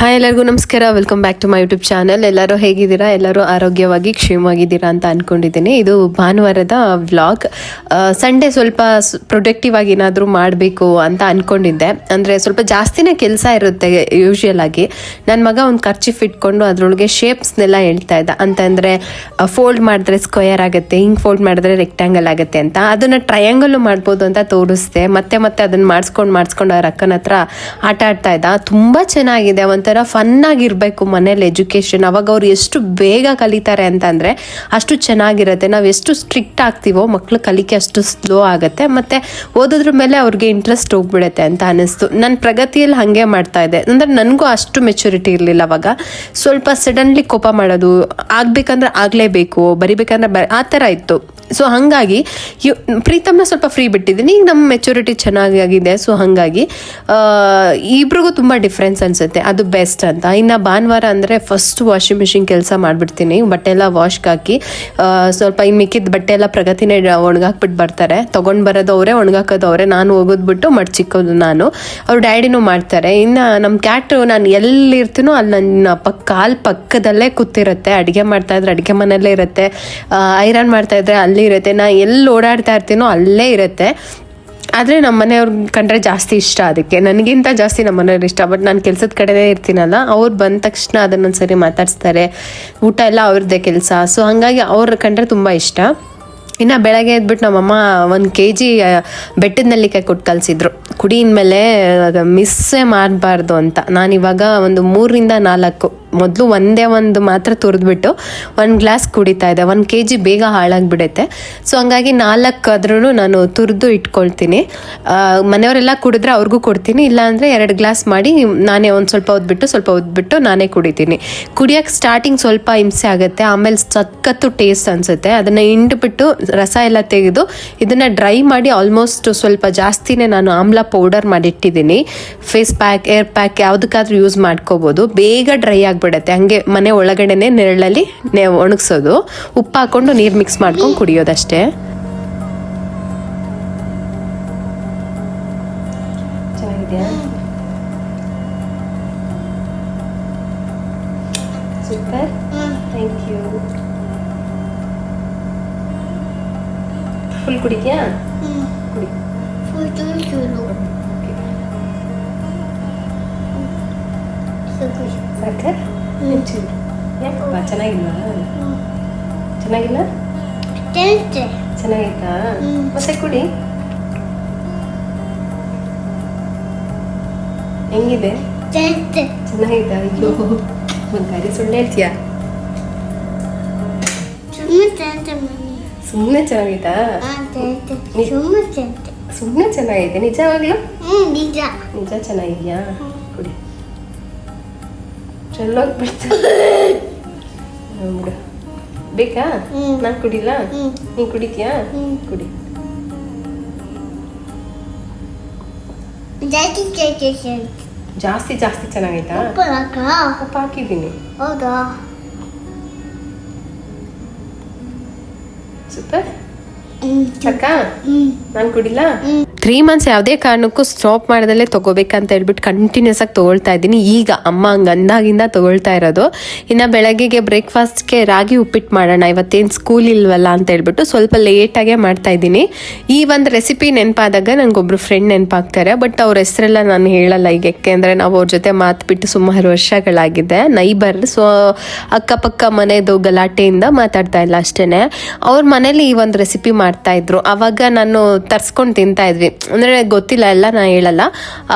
Hi ಎಲ್ಲರಿಗೂ ನಮಸ್ಕಾರ, welcome back to my YouTube channel. ಎಲ್ಲರೂ ಹೇಗಿದ್ದೀರಾ? ಎಲ್ಲರೂ ಆರೋಗ್ಯವಾಗಿ ಕ್ಷೇಮವಾಗಿದ್ದೀರಾ ಅಂತ ಅಂದ್ಕೊಂಡಿದ್ದೀನಿ. ಇದು ಭಾನುವಾರದ ವ್ಲಾಗ್. ಸಂಡೇ ಸ್ವಲ್ಪ ಪ್ರೊಡಕ್ಟಿವ್ ಆಗಿ ಏನಾದರೂ ಮಾಡಬೇಕು ಅಂತ ಅಂದ್ಕೊಂಡಿದ್ದೆ. ಅಂದರೆ ಸ್ವಲ್ಪ ಜಾಸ್ತಿನೇ ಕೆಲಸ ಇರುತ್ತೆ ಯೂಶ್ವಲ್ ಆಗಿ. ನನ್ನ ಮಗ ಒಂದು ಕರ್ಚಿಫ್ ಇಟ್ಕೊಂಡು ಅದರೊಳಗೆ ಶೇಪ್ಸ್ನೆಲ್ಲ ಹೇಳ್ತಾ ಇದ್ದ. ಅಂತಂದರೆ ಫೋಲ್ಡ್ ಮಾಡಿದ್ರೆ ಸ್ಕ್ವೇರ್ ಆಗುತ್ತೆ, ಹಿಂಗೆ ಫೋಲ್ಡ್ ಮಾಡಿದ್ರೆ ರೆಕ್ಟ್ಯಾಂಗಲ್ ಆಗುತ್ತೆ ಅಂತ. ಅದನ್ನು ಟ್ರಯಾಂಗಲ್ಲು ಮಾಡ್ಬೋದು ಅಂತ ತೋರಿಸ್ದೆ. ಮತ್ತೆ ಅದನ್ನು ಮಾಡಿಸ್ಕೊಂಡು ಅವ್ರ ಅಕ್ಕನ ಹತ್ರ ಆಟ ಆಡ್ತಾ ಇದ್ದ. ತುಂಬ ಚೆನ್ನಾಗಿದೆ, ಒಂಥರ ಫನ್ನಾಗಿರಬೇಕು ಮನೇಲಿ ಎಜುಕೇಷನ್. ಅವಾಗ ಅವ್ರು ಎಷ್ಟು ಬೇಗ ಕಲಿತಾರೆ ಅಂತಂದರೆ ಅಷ್ಟು ಚೆನ್ನಾಗಿರುತ್ತೆ. ನಾವು ಎಷ್ಟು ಸ್ಟ್ರಿಕ್ಟ್ ಆಗ್ತೀವೋ ಮಕ್ಕಳು ಕಲಿಕೆ ಅಷ್ಟು ಸ್ಲೋ ಆಗುತ್ತೆ, ಮತ್ತು ಓದೋದ್ರ ಮೇಲೆ ಅವ್ರಿಗೆ ಇಂಟ್ರೆಸ್ಟ್ ಹೋಗ್ಬಿಡುತ್ತೆ ಅಂತ ಅನ್ನಿಸ್ತು. ನನ್ನ ಪ್ರಗತಿಯಲ್ಲಿ ಹಾಗೆ ಮಾಡ್ತಾ ಇದ್ದೆ. ಅಂದರೆ ನನಗೂ ಅಷ್ಟು ಮೆಚುರಿಟಿ ಇರಲಿಲ್ಲ ಅವಾಗ. ಸ್ವಲ್ಪ ಸಡನ್ಲಿ ಕೋಪ ಮಾಡೋದು, ಆಗಬೇಕಂದ್ರೆ ಆಗಲೇಬೇಕು, ಬರಿಬೇಕಂದ್ರೆ ಆ ಥರ ಇತ್ತು. ಸೊ ಹಾಗಾಗಿ ಪ್ರೀತಮ್ನ ಸ್ವಲ್ಪ ಫ್ರೀ ಬಿಟ್ಟಿದ್ದೀನಿ. ಈಗ ನಮ್ಮ ಮೆಚುರಿಟಿ ಚೆನ್ನಾಗಿದೆ. ಸೊ ಹಾಗಾಗಿ ಇಬ್ರಿಗೂ ತುಂಬ ಡಿಫ್ರೆನ್ಸ್ ಅನಿಸುತ್ತೆ, ಅದು ಬೆಸ್ಟ್ ಅಂತ. ಇನ್ನು ಭಾನುವಾರ ಅಂದರೆ ಫಸ್ಟ್ ವಾಷಿಂಗ್ ಮಿಷಿನ್ ಕೆಲಸ ಮಾಡಿಬಿಡ್ತೀನಿ. ಬಟ್ಟೆ ಎಲ್ಲ ವಾಶ್ಗೆ ಹಾಕಿ ಸ್ವಲ್ಪ ಈ ಮಿಕ್ಕಿದ ಬಟ್ಟೆ ಎಲ್ಲ ಪ್ರಗತಿನೇ ಒಣಗಾಕ್ಬಿಟ್ಟು ಬರ್ತಾರೆ. ತೊಗೊಂಡು ಬರೋದು ಅವರೇ, ಒಣಗಾಕೋದು ಅವರೇ, ನಾನು ಹೋಗೋದ್ಬಿಟ್ಟು ಮಡ್ಚಿಕ್ಕೋದು ನಾನು. ಅವ್ರ ಡ್ಯಾಡಿನೂ ಮಾಡ್ತಾರೆ. ಇನ್ನು ನಮ್ಮ ಕ್ಯಾಟು ನಾನು ಎಲ್ಲಿರ್ತೀನೋ ಅಲ್ಲಿ ನನ್ನ ಕಾಲು ಪಕ್ಕದಲ್ಲೇ ಕೂತಿರುತ್ತೆ. ಅಡುಗೆ ಮಾಡ್ತಾಯಿದ್ರೆ ಅಡುಗೆ ಮನೆಯಲ್ಲೇ ಇರುತ್ತೆ, ಐರನ್ ಮಾಡ್ತಾಯಿದ್ರೆ ಅಲ್ಲಿ ಇರುತ್ತೆ, ನಾ ಎಲ್ಲಿ ಓಡಾಡ್ತಾ ಇರ್ತೀನೋ ಅಲ್ಲೇ ಇರುತ್ತೆ. ಆದರೆ ನಮ್ಮ ಮನೆಯವ್ರ ಕಂಡ್ರೆ ಜಾಸ್ತಿ ಇಷ್ಟ, ಅದಕ್ಕೆ ನನಗಿಂತ ಜಾಸ್ತಿ ನಮ್ಮ ಮನೆಯವ್ರು ಇಷ್ಟ. ಬಟ್ ನಾನು ಕೆಲಸದ ಕಡೆನೇ ಇರ್ತೀನಲ್ಲ, ಅವ್ರು ಬಂದ ತಕ್ಷಣ ಅದನ್ನೊಂದು ಸರಿ ಮಾತಾಡಿಸ್ತಾರೆ. ಊಟ ಎಲ್ಲ ಅವ್ರದ್ದೇ ಕೆಲಸ. ಸೊ ಹಾಗಾಗಿ ಅವ್ರ ಕಂಡ್ರೆ ತುಂಬ ಇಷ್ಟ. ಇನ್ನು ಬೆಳಗ್ಗೆ ಎದ್ಬಿಟ್ಟು ನಮ್ಮಮ್ಮ 1 kg ಬೆಟ್ಟದ ನೆಲ್ಲಿಕಾಯಿ ಕೊಟ್ಟು ಕಲಿಸಿದ್ರು. ಕುಡಿ ಇನ್ಮೇಲೆ ಮಿಸ್ಸೇ ಮಾಡಬಾರ್ದು ಅಂತ. ನಾನಿವಾಗ ಒಂದು 3ರಿಂದ 4 ಮೊದಲು ಒಂದೇ ಒಂದು ಮಾತ್ರ ತುರಿದ್ಬಿಟ್ಟು 1 ಗ್ಲಾಸ್ ಕುಡಿತಾ ಇದ್ದೆ. 1 kg ಬೇಗ ಹಾಳಾಗಿಬಿಡುತ್ತೆ. ಸೊ ಹಂಗಾಗಿ 4 ಆದ್ರೂ ನಾನು ತುರಿದು ಇಟ್ಕೊಳ್ತೀನಿ. ಮನೆಯವರೆಲ್ಲ ಕುಡಿದ್ರೆ ಅವ್ರಿಗೂ ಕೊಡ್ತೀನಿ, ಇಲ್ಲಾಂದರೆ 2 ಗ್ಲಾಸ್ ಮಾಡಿ ನಾನೇ ಒಂದು ಸ್ವಲ್ಪ ಹೊದ್ಬಿಟ್ಟು ನಾನೇ ಕುಡಿತೀನಿ. ಕುಡಿಯೋಕ್ಕೆ ಸ್ಟಾರ್ಟಿಂಗ್ ಸ್ವಲ್ಪ ಹಿಂಸೆ ಆಗುತ್ತೆ, ಆಮೇಲೆ ಸಖತ್ತು ಟೇಸ್ಟ್ ಅನಿಸುತ್ತೆ. ಅದನ್ನು ಹಿಂಡ್ಬಿಟ್ಟು ರಸ ಎಲ್ಲ ತೆಗೆದು ಇದನ್ನು ಡ್ರೈ ಮಾಡಿ ಆಲ್ಮೋಸ್ಟ್ ಸ್ವಲ್ಪ ಜಾಸ್ತಿನೇ ನಾನು ಆಮ್ಲ ಪೌಡರ್ ಮಾಡಿಟ್ಟಿದ್ದೀನಿ. ಫೇಸ್ ಪ್ಯಾಕ್, ಏರ್ ಪ್ಯಾಕ್ ಯಾವುದಕ್ಕಾದ್ರೂ ಯೂಸ್ ಮಾಡ್ಕೋಬೋದು. ಬೇಗ ಡ್ರೈ ಆಗಿಬಿಡುತ್ತೆ. ಹಾಗೆ ಮನೆ ಒಳಗಡೆನೆ ನೆರಳಲ್ಲಿ ಒಣಗಿಸೋದು, ಉಪ್ಪು ಹಾಕ್ಕೊಂಡು ನೀರು ಮಿಕ್ಸ್ ಮಾಡ್ಕೊಂಡು ಕುಡಿಯೋದಷ್ಟೇ. ಚೆನ್ನಾಗಿದೆಯಾ? Super, thank you. ಫುಲ್ ಕುಡಿದ್ಯಾ? ಕುಡಿ. ಸಾಕ? ಯಾಕಪ್ಪ ಚೆನ್ನಾಗಿಲ್ವಾ? ಚೆನ್ನಾಗಿಲ್ಲ? ಚೆನ್ನಾಗಿತ್ತಾ? ಮತ್ತೆ ಕುಡಿ. ಹೆಂಗಿದೆ? ಚೆನ್ನಾಗಿತ್ತಾ? ಅಯ್ಯೋ, ಒಂದು ಗಾಡಿ ಸುಳ್ಳು ಹೇಳ್ತೀಯಾ? ಸುಮ್ಮನೆ ಚೆನ್ನಾಗಿತ್ತಾ? ಸುಮ್ಮನೆ ಚೆನ್ನಾಗಿದೆ. ನಿಜವಾಗ್ಲೂ? ನಿಜ ಚೆನ್ನಾಗಿದ್ಯಾ? ಕುಡಿ. ಚೆಲ್ಲೋಗ್ಬಿಡ್ತಾರೆ. ಬೇಕಾ? ನಾನು ಕುಡಿಲ್ಲ? ನೀನು ಕುಡಿತೀಯಾ? ಕುಡಿ. ಜಾಸ್ತಿ ಚೆನ್ನಾಗೈತಾ? ಉಪ್ಪು ಹಾಕಿದ್ದೀನಿ. ಹೌದಾ? ಸೂಪರ್. ಸಾಕ? ನಾನು ಕುಡಿಲ್ಲ? 3 months ಯಾವುದೇ ಕಾರಣಕ್ಕೂ ಸ್ಟಾಪ್ ಮಾಡ್ದಲ್ಲೇ ತೊಗೋಬೇಕಂತ ಹೇಳ್ಬಿಟ್ಟು ಕಂಟಿನ್ಯೂಸ್ ಆಗಿ ತೊಗೊಳ್ತಾ ಇದ್ದೀನಿ. ಈಗ ಅಮ್ಮ ಹಂಗೆ ಅಂದಾಗಿಂದ ತೊಗೊಳ್ತಾ ಇರೋದು. ಇನ್ನು ಬೆಳಗ್ಗೆಗೆ ಬ್ರೇಕ್ಫಾಸ್ಟ್ಗೆ ರಾಗಿ ಉಪ್ಪಿಟ್ಟು ಮಾಡೋಣ, ಇವತ್ತೇನು ಸ್ಕೂಲ್ ಇಲ್ವಲ್ಲ ಅಂತ ಹೇಳ್ಬಿಟ್ಟು ಸ್ವಲ್ಪ ಲೇಟಾಗೇ ಮಾಡ್ತಾ ಇದ್ದೀನಿ. ಈ ಒಂದು ರೆಸಿಪಿ ನೆನಪಾದಾಗ ನನಗೊಬ್ರು ಫ್ರೆಂಡ್ ನೆನಪಾಗ್ತಾರೆ. ಬಟ್ ಅವ್ರ ಹೆಸರೆಲ್ಲ ನಾನು ಹೇಳಲ್ಲ ಈಗ, ಯಾಕೆಂದರೆ ನಾವು ಅವ್ರ ಜೊತೆ ಮಾತು ಬಿಟ್ಟು ಸುಮಾರು ವರ್ಷಗಳಾಗಿದೆ. ನೈಬರ್, ಸೊ ಅಕ್ಕಪಕ್ಕ ಮನೆದು ಗಲಾಟೆಯಿಂದ ಮಾತಾಡ್ತಾ ಇಲ್ಲ ಅಷ್ಟೇ. ಅವ್ರ ಮನೇಲಿ ಈ ಒಂದು ರೆಸಿಪಿ ಮಾಡ್ತಾಯಿದ್ರು. ಆವಾಗ ನಾನು ತರ್ಸ್ಕೊಂಡು ತಿಂತಾ ಇದ್ವಿ. ಅಂದರೆ ಗೊತ್ತಿಲ್ಲ ಎಲ್ಲ, ನಾನು ಹೇಳಲ್ಲ.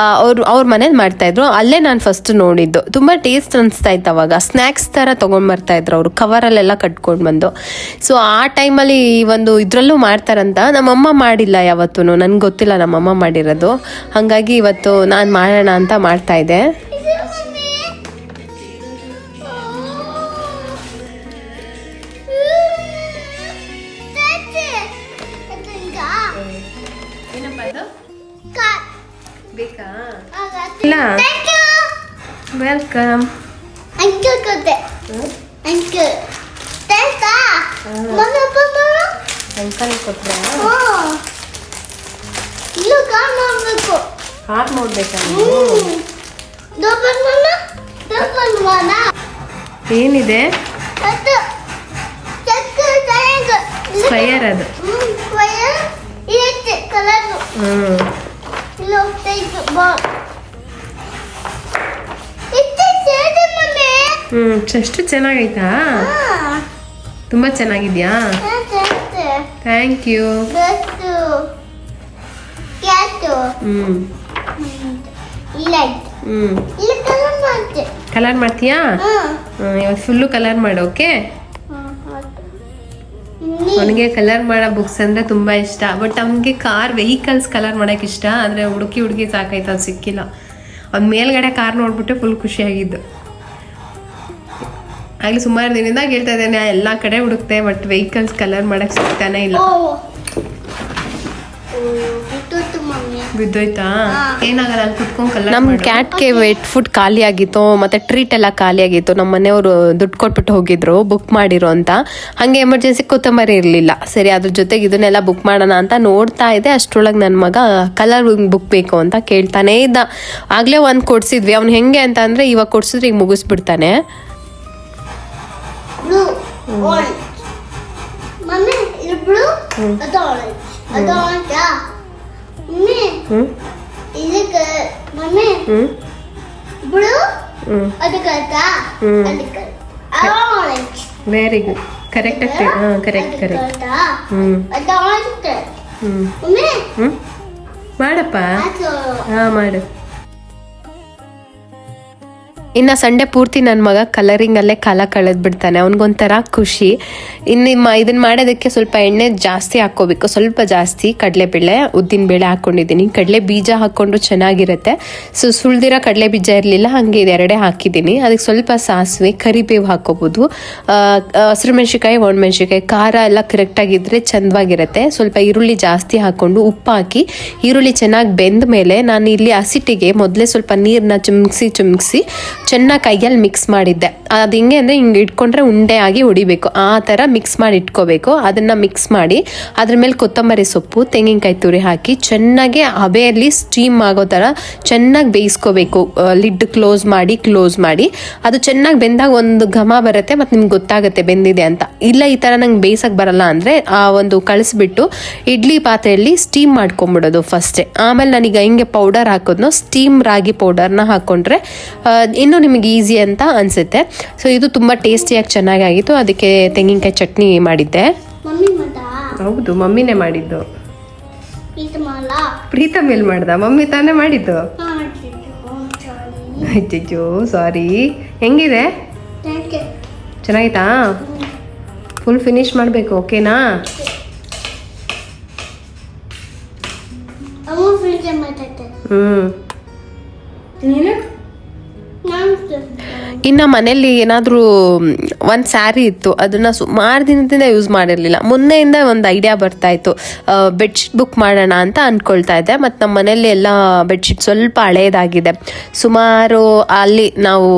ಅವ್ರ ಮನೇಲಿ ಮಾಡ್ತಾಯಿದ್ರು, ಅಲ್ಲೇ ನಾನು ಫಸ್ಟ್ ನೋಡಿದ್ದು. ತುಂಬ ಟೇಸ್ಟ್ ಅನಿಸ್ತಾ ಇತ್ತು. ಅವಾಗ ಸ್ನ್ಯಾಕ್ಸ್ ಥರ ತೊಗೊಂಡ್ಬರ್ತಾಯಿದ್ರು ಅವರು, ಕವರಲ್ಲೆಲ್ಲ ಕಟ್ಕೊಂಡು ಬಂದು. ಸೊ ಆ ಟೈಮಲ್ಲಿ ಈ ಒಂದು ಇದರಲ್ಲೂ ಮಾಡ್ತಾರಂತ. ನಮ್ಮಮ್ಮ ಮಾಡಿಲ್ಲ ಯಾವತ್ತೂ, ನನಗೆ ಗೊತ್ತಿಲ್ಲ ನಮ್ಮಮ್ಮ ಮಾಡಿರೋದು. ಹಾಗಾಗಿ ಇವತ್ತು ನಾನು ಮಾಡೋಣ ಅಂತ ಮಾಡ್ತಾಯಿದ್ದೆ. ಬೇಕಾ? ಇಲ್ಲ. ವೆಲ್ಕಮ್. ಅಂಕಲ್ ಕೊಟ್ರೆ ಕಾರ್ ನೋಡ್ಬೇಕು. ಕಾರ್ ನೋಡ್ಬೇಕಾ? ಏನಿದೆ ಸ್ಕ್ವಯರ್ ಅದು. ಎಷ್ಟು ಚೆನ್ನಾಗೈತಾ? ತುಂಬಾ ಚೆನ್ನಾಗಿದ್ಯಾ? Thank you. ಕಲರ್ ಮಾಡ್ತೀಯಾ? ಇವತ್ತು ಫುಲ್ಲು ಕಲರ್ ಮಾಡು. ಓಕೆ, ಅವನಿಗೆ ಕಲರ್ ಮಾಡೋ ಬುಕ್ಸ್ ಅಂದ್ರೆ ತುಂಬಾ ಇಷ್ಟ. ಬಟ್ ಅವನಿಗೆ ಕಾರ್ ವೆಹಿಕಲ್ಸ್ ಕಲರ್ ಮಾಡಕ್ಕೆ ಇಷ್ಟ. ಆದ್ರೆ ಹುಡುಕಿ ಸಾಕಾಯ್ತು, ಅದು ಸಿಕ್ಕಿಲ್ಲ. ಅವ್ನ ಮೇಲ್ಗಡೆ ಕಾರ್ ನೋಡ್ಬಿಟ್ಟು ಫುಲ್ ಖುಷಿಯಾಗಿದ್ದು. ಆಗ್ಲಿ ಸುಮಾರು ದಿನದಿಂದ ಹೇಳ್ತಾ ಇದ್ದೇನೆ, ಎಲ್ಲ ಕಡೆ ಹುಡುಕ್ತೆ, ಬಟ್ ವೆಹಿಕಲ್ಸ್ ಕಲರ್ ಮಾಡಕ್ ಸಿಗ್ತಾನೆ ಇಲ್ಲ. ಬಿದ್ದೋಯ್ತಾ? ಏನಾಗಲ್ಲ, ಅಲ್ಲಿ ಕುತ್ಕೊಂಡು ಕಲರ್. ನಮ್ಮ ಕ್ಯಾಟ್ಗೆ ವೆಟ್ ಫುಡ್ ಖಾಲಿ ಆಗಿತ್ತು, ಮತ್ತೆ ಟ್ರೀಟ್ ಎಲ್ಲ ಖಾಲಿ ಆಗಿತ್ತು. ನಮ್ಮ ಮನೆಯವರು ದುಡ್ಡು ಕೊಟ್ಬಿಟ್ಟು ಹೋಗಿದ್ರು ಬುಕ್ ಮಾಡಿರೋ ಅಂತ. ಹಂಗೆ ಎಮರ್ಜೆನ್ಸಿ ಕೊತ್ತಂಬರಿ ಇರಲಿಲ್ಲ. ಸರಿ, ಅದ್ರ ಜೊತೆಗೆ ಇದನ್ನೆಲ್ಲ ಬುಕ್ ಮಾಡೋಣ ಅಂತ ನೋಡ್ತಾ ಇದ್ದೆ. ಅಷ್ಟರೊಳಗೆ ನನ್ನ ಮಗ ಕಲರ್ ಬುಕ್ ಬೇಕು ಅಂತ ಕೇಳ್ತಾನೆ ಇದ್ದ. ಆಗ್ಲೇ ಒಂದು ಕೊಡ್ಸಿದ್ವಿ. ಅವ್ನು ಹೆಂಗೆ ಅಂತ ಅಂದ್ರೆ, ಇವಾಗ ಕೊಡ್ಸಿದ್ರೆ ಈಗ ಮುಗಿಸ್ಬಿಡ್ತಾನೆ. ವೆರಿ ಗುಡ್, ಕರೆಕ್ಟ್ ಆಗ್ತದೆ. ಕರೆಕ್ಟ್. ಮಾಡಪ್ಪ. ಮಾಡು. ಇನ್ನು ಸಂಡೇ ಪೂರ್ತಿ ನನ್ನ ಮಗ ಕಲರಿಂಗಲ್ಲೇ ಕಾಲ ಕಳೆದ್ಬಿಡ್ತಾನೆ. ಅವ್ನಿಗೊಂಥರ ಖುಷಿ. ಇನ್ನು ಇದನ್ನು ಮಾಡೋದಕ್ಕೆ ಸ್ವಲ್ಪ ಎಣ್ಣೆ ಜಾಸ್ತಿ ಹಾಕ್ಕೋಬೇಕು, ಸ್ವಲ್ಪ ಜಾಸ್ತಿ. ಕಡಲೆಬೇಳೆ, ಉದ್ದಿನಬೇಳೆ ಹಾಕ್ಕೊಂಡಿದ್ದೀನಿ. ಕಡಲೆ ಬೀಜ ಹಾಕ್ಕೊಂಡು ಚೆನ್ನಾಗಿರುತ್ತೆ. ಸುಳ್ದಿರೋ ಕಡಲೆ ಬೀಜ ಇರಲಿಲ್ಲ, ಹಾಗೆ ಇದೆರಡೇ ಹಾಕಿದ್ದೀನಿ. ಅದಕ್ಕೆ ಸ್ವಲ್ಪ ಸಾಸಿವೆ, ಕರಿಬೇವು ಹಾಕ್ಕೋಬೋದು. ಹಸಿರು ಮೆಣಸಿಕಾಯಿ, ಒಣಮೆಣಸಿಕಾಯಿ, ಖಾರ ಎಲ್ಲ ಕರೆಕ್ಟಾಗಿದ್ದರೆ ಚಂದವಾಗಿರುತ್ತೆ. ಸ್ವಲ್ಪ ಈರುಳ್ಳಿ ಜಾಸ್ತಿ ಹಾಕ್ಕೊಂಡು ಉಪ್ಪು ಹಾಕಿ ಈರುಳ್ಳಿ ಚೆನ್ನಾಗಿ ಬೆಂದ ಮೇಲೆ ನಾನು ಇಲ್ಲಿ ಹಸಿಟ್ಟಿಗೆ ಮೊದಲೇ ಸ್ವಲ್ಪ ನೀರನ್ನ ಚುಮ್ಸಿ ಚೆನ್ನಾಗಿ ಕೈಯಲ್ಲಿ ಮಿಕ್ಸ್ ಮಾಡಿದ್ದೆ. ಅದು ಹಿಂಗೆ ಅಂದರೆ ಹಿಂಗೆ ಇಟ್ಕೊಂಡ್ರೆ ಉಂಡೆ ಆಗಿ ಹೊಡಿಬೇಕು, ಆ ಥರ ಮಿಕ್ಸ್ ಮಾಡಿ ಇಟ್ಕೋಬೇಕು. ಅದನ್ನು ಮಿಕ್ಸ್ ಮಾಡಿ ಅದ್ರ ಮೇಲೆ ಕೊತ್ತಂಬರಿ ಸೊಪ್ಪು, ತೆಂಗಿನಕಾಯಿ ತುರಿ ಹಾಕಿ ಚೆನ್ನಾಗಿ ಹಬೆಯಲ್ಲಿ ಸ್ಟೀಮ್ ಆಗೋ ಥರ ಚೆನ್ನಾಗಿ ಬೇಯಿಸ್ಕೋಬೇಕು. ಲಿಡ್ ಕ್ಲೋಸ್ ಮಾಡಿ ಅದು ಚೆನ್ನಾಗಿ ಬೆಂದಾಗ ಒಂದು ಘಮ ಬರುತ್ತೆ, ಮತ್ತು ನಿಮ್ಗೆ ಗೊತ್ತಾಗುತ್ತೆ ಬೆಂದಿದೆ ಅಂತ. ಇಲ್ಲ ಈ ಥರ ನಂಗೆ ಬೇಯಿಸೋಕ್ಕೆ ಬರಲ್ಲ ಅಂದರೆ ಆ ಒಂದು ಕಳಿಸ್ಬಿಟ್ಟು ಇಡ್ಲಿ ಪಾತ್ರೆಯಲ್ಲಿ ಸ್ಟೀಮ್ ಮಾಡ್ಕೊಂಬಿಡೋದು ಫಸ್ಟೇ. ಆಮೇಲೆ ನಾನೀಗ ಹಿಂಗೆ ಪೌಡರ್ ಹಾಕೋದ್ನೋ ಸ್ಟೀಮ್ ರಾಗಿ ಪೌಡರ್ನ ಹಾಕ್ಕೊಂಡ್ರೆ ಇನ್ನೂ ನಿಮಗೆ ಈಸಿ ಅಂತ ಅನಿಸುತ್ತೆ. ಸೊ ಇದು ತುಂಬ ಟೇಸ್ಟಿಯಾಗಿ ಚೆನ್ನಾಗಾಗಿತ್ತು. ಅದಕ್ಕೆ ತೆಂಗಿನಕಾಯಿ ಚಟ್ನಿ ಮಾಡಿದ್ದೆ. ಹೌದು, ಮಮ್ಮಿನೇ ಮಾಡಿದ್ದು. ಪ್ರೀತಮ್ ಎಲ್ಲಿ ಮಾಡ್ದ? ಮಮ್ಮಿ ತಾನೇ ಮಾಡಿದ್ದು. ಅಯ್ಯೋ ಸಾರಿ. ಹೆಂಗಿದೆ? ಚೆನ್ನಾಗಿತ್ತಾ? ಫುಲ್ ಫಿನಿಶ್ ಮಾಡಬೇಕು, ಓಕೆನಾ? ಇನ್ನು ಮನೇಲಿ ಏನಾದರೂ ಒಂದು ಸ್ಯಾರಿ ಇತ್ತು, ಅದನ್ನು ಸುಮಾರು ದಿನದಿಂದ ಯೂಸ್ ಮಾಡಿರಲಿಲ್ಲ. ಮೊನ್ನೆಯಿಂದ ಒಂದು ಐಡಿಯಾ ಬರ್ತಾಯಿತ್ತು, ಬೆಡ್ಶೀಟ್ ಬುಕ್ ಮಾಡೋಣ ಅಂತ ಅಂದ್ಕೊಳ್ತಾ ಇದ್ದೆ. ಮತ್ತು ನಮ್ಮ ಮನೇಲಿ ಎಲ್ಲ ಬೆಡ್ಶೀಟ್ ಸ್ವಲ್ಪ ಹಳೇದಾಗಿದೆ. ಸುಮಾರು ಅಲ್ಲಿ ನಾವು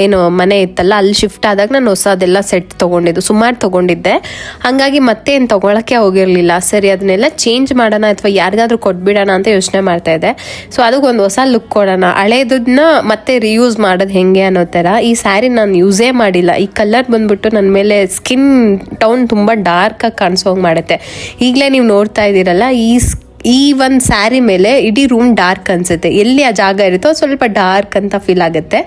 ಏನು ಮನೆ ಇತ್ತಲ್ಲ, ಅಲ್ಲಿ ಶಿಫ್ಟ್ ಆದಾಗ ನಾನು ಹೊಸದೆಲ್ಲ ಸೆಟ್ ತೊಗೊಂಡಿದ್ದು, ಸುಮಾರು ತೊಗೊಂಡಿದ್ದೆ. ಹಾಗಾಗಿ ಮತ್ತೆ ಏನು ತೊಗೊಳಕ್ಕೆ ಹೋಗಿರಲಿಲ್ಲ. ಸರಿ, ಅದನ್ನೆಲ್ಲ ಚೇಂಜ್ ಮಾಡೋಣ ಅಥವಾ ಯಾರಿಗಾದ್ರೂ ಕೊಟ್ಬಿಡೋಣ ಅಂತ ಯೋಚನೆ ಮಾಡ್ತಾಯಿದ್ದೆ. ಸೊ ಅದಕ್ಕೊಂದು ಹೊಸ ಲುಕ್ ಕೊಡೋಣ, ಹಳೇದನ್ನ ಮತ್ತೆ ರಿಯೂಸ್ ಮಾಡೋದು ಹೆಂಗೆ ಅನ್ನೋ ಥರ. ಈ ಸ್ಯಾರಿ ನಾನು ಯೂಸೇ ಮಾಡಿಲ್ಲ. ಈ ಕಲರ್ ಬಂದ್ಬಿಟ್ಟು ನನ್ನ ಮೇಲೆ ಸ್ಕಿನ್ ಟೋನ್ ತುಂಬ ಡಾರ್ಕಾಗಿ ಕಾಣಿಸೋಂಗೆ ಮಾಡುತ್ತೆ. ಈಗಲೇ ನೀವು ನೋಡ್ತಾ ಇದ್ದೀರಲ್ಲ, ಈ ಒಂದು ಸ್ಯಾರಿ ಮೇಲೆ ಇಡೀ ರೂಮ್ ಡಾರ್ಕ್ ಅನಿಸುತ್ತೆ. ಎಲ್ಲಿ ಆ ಜಾಗ ಇರುತ್ತೋ ಸ್ವಲ್ಪ ಡಾರ್ಕ್ ಅಂತ ಫೀಲ್ ಆಗುತ್ತೆ.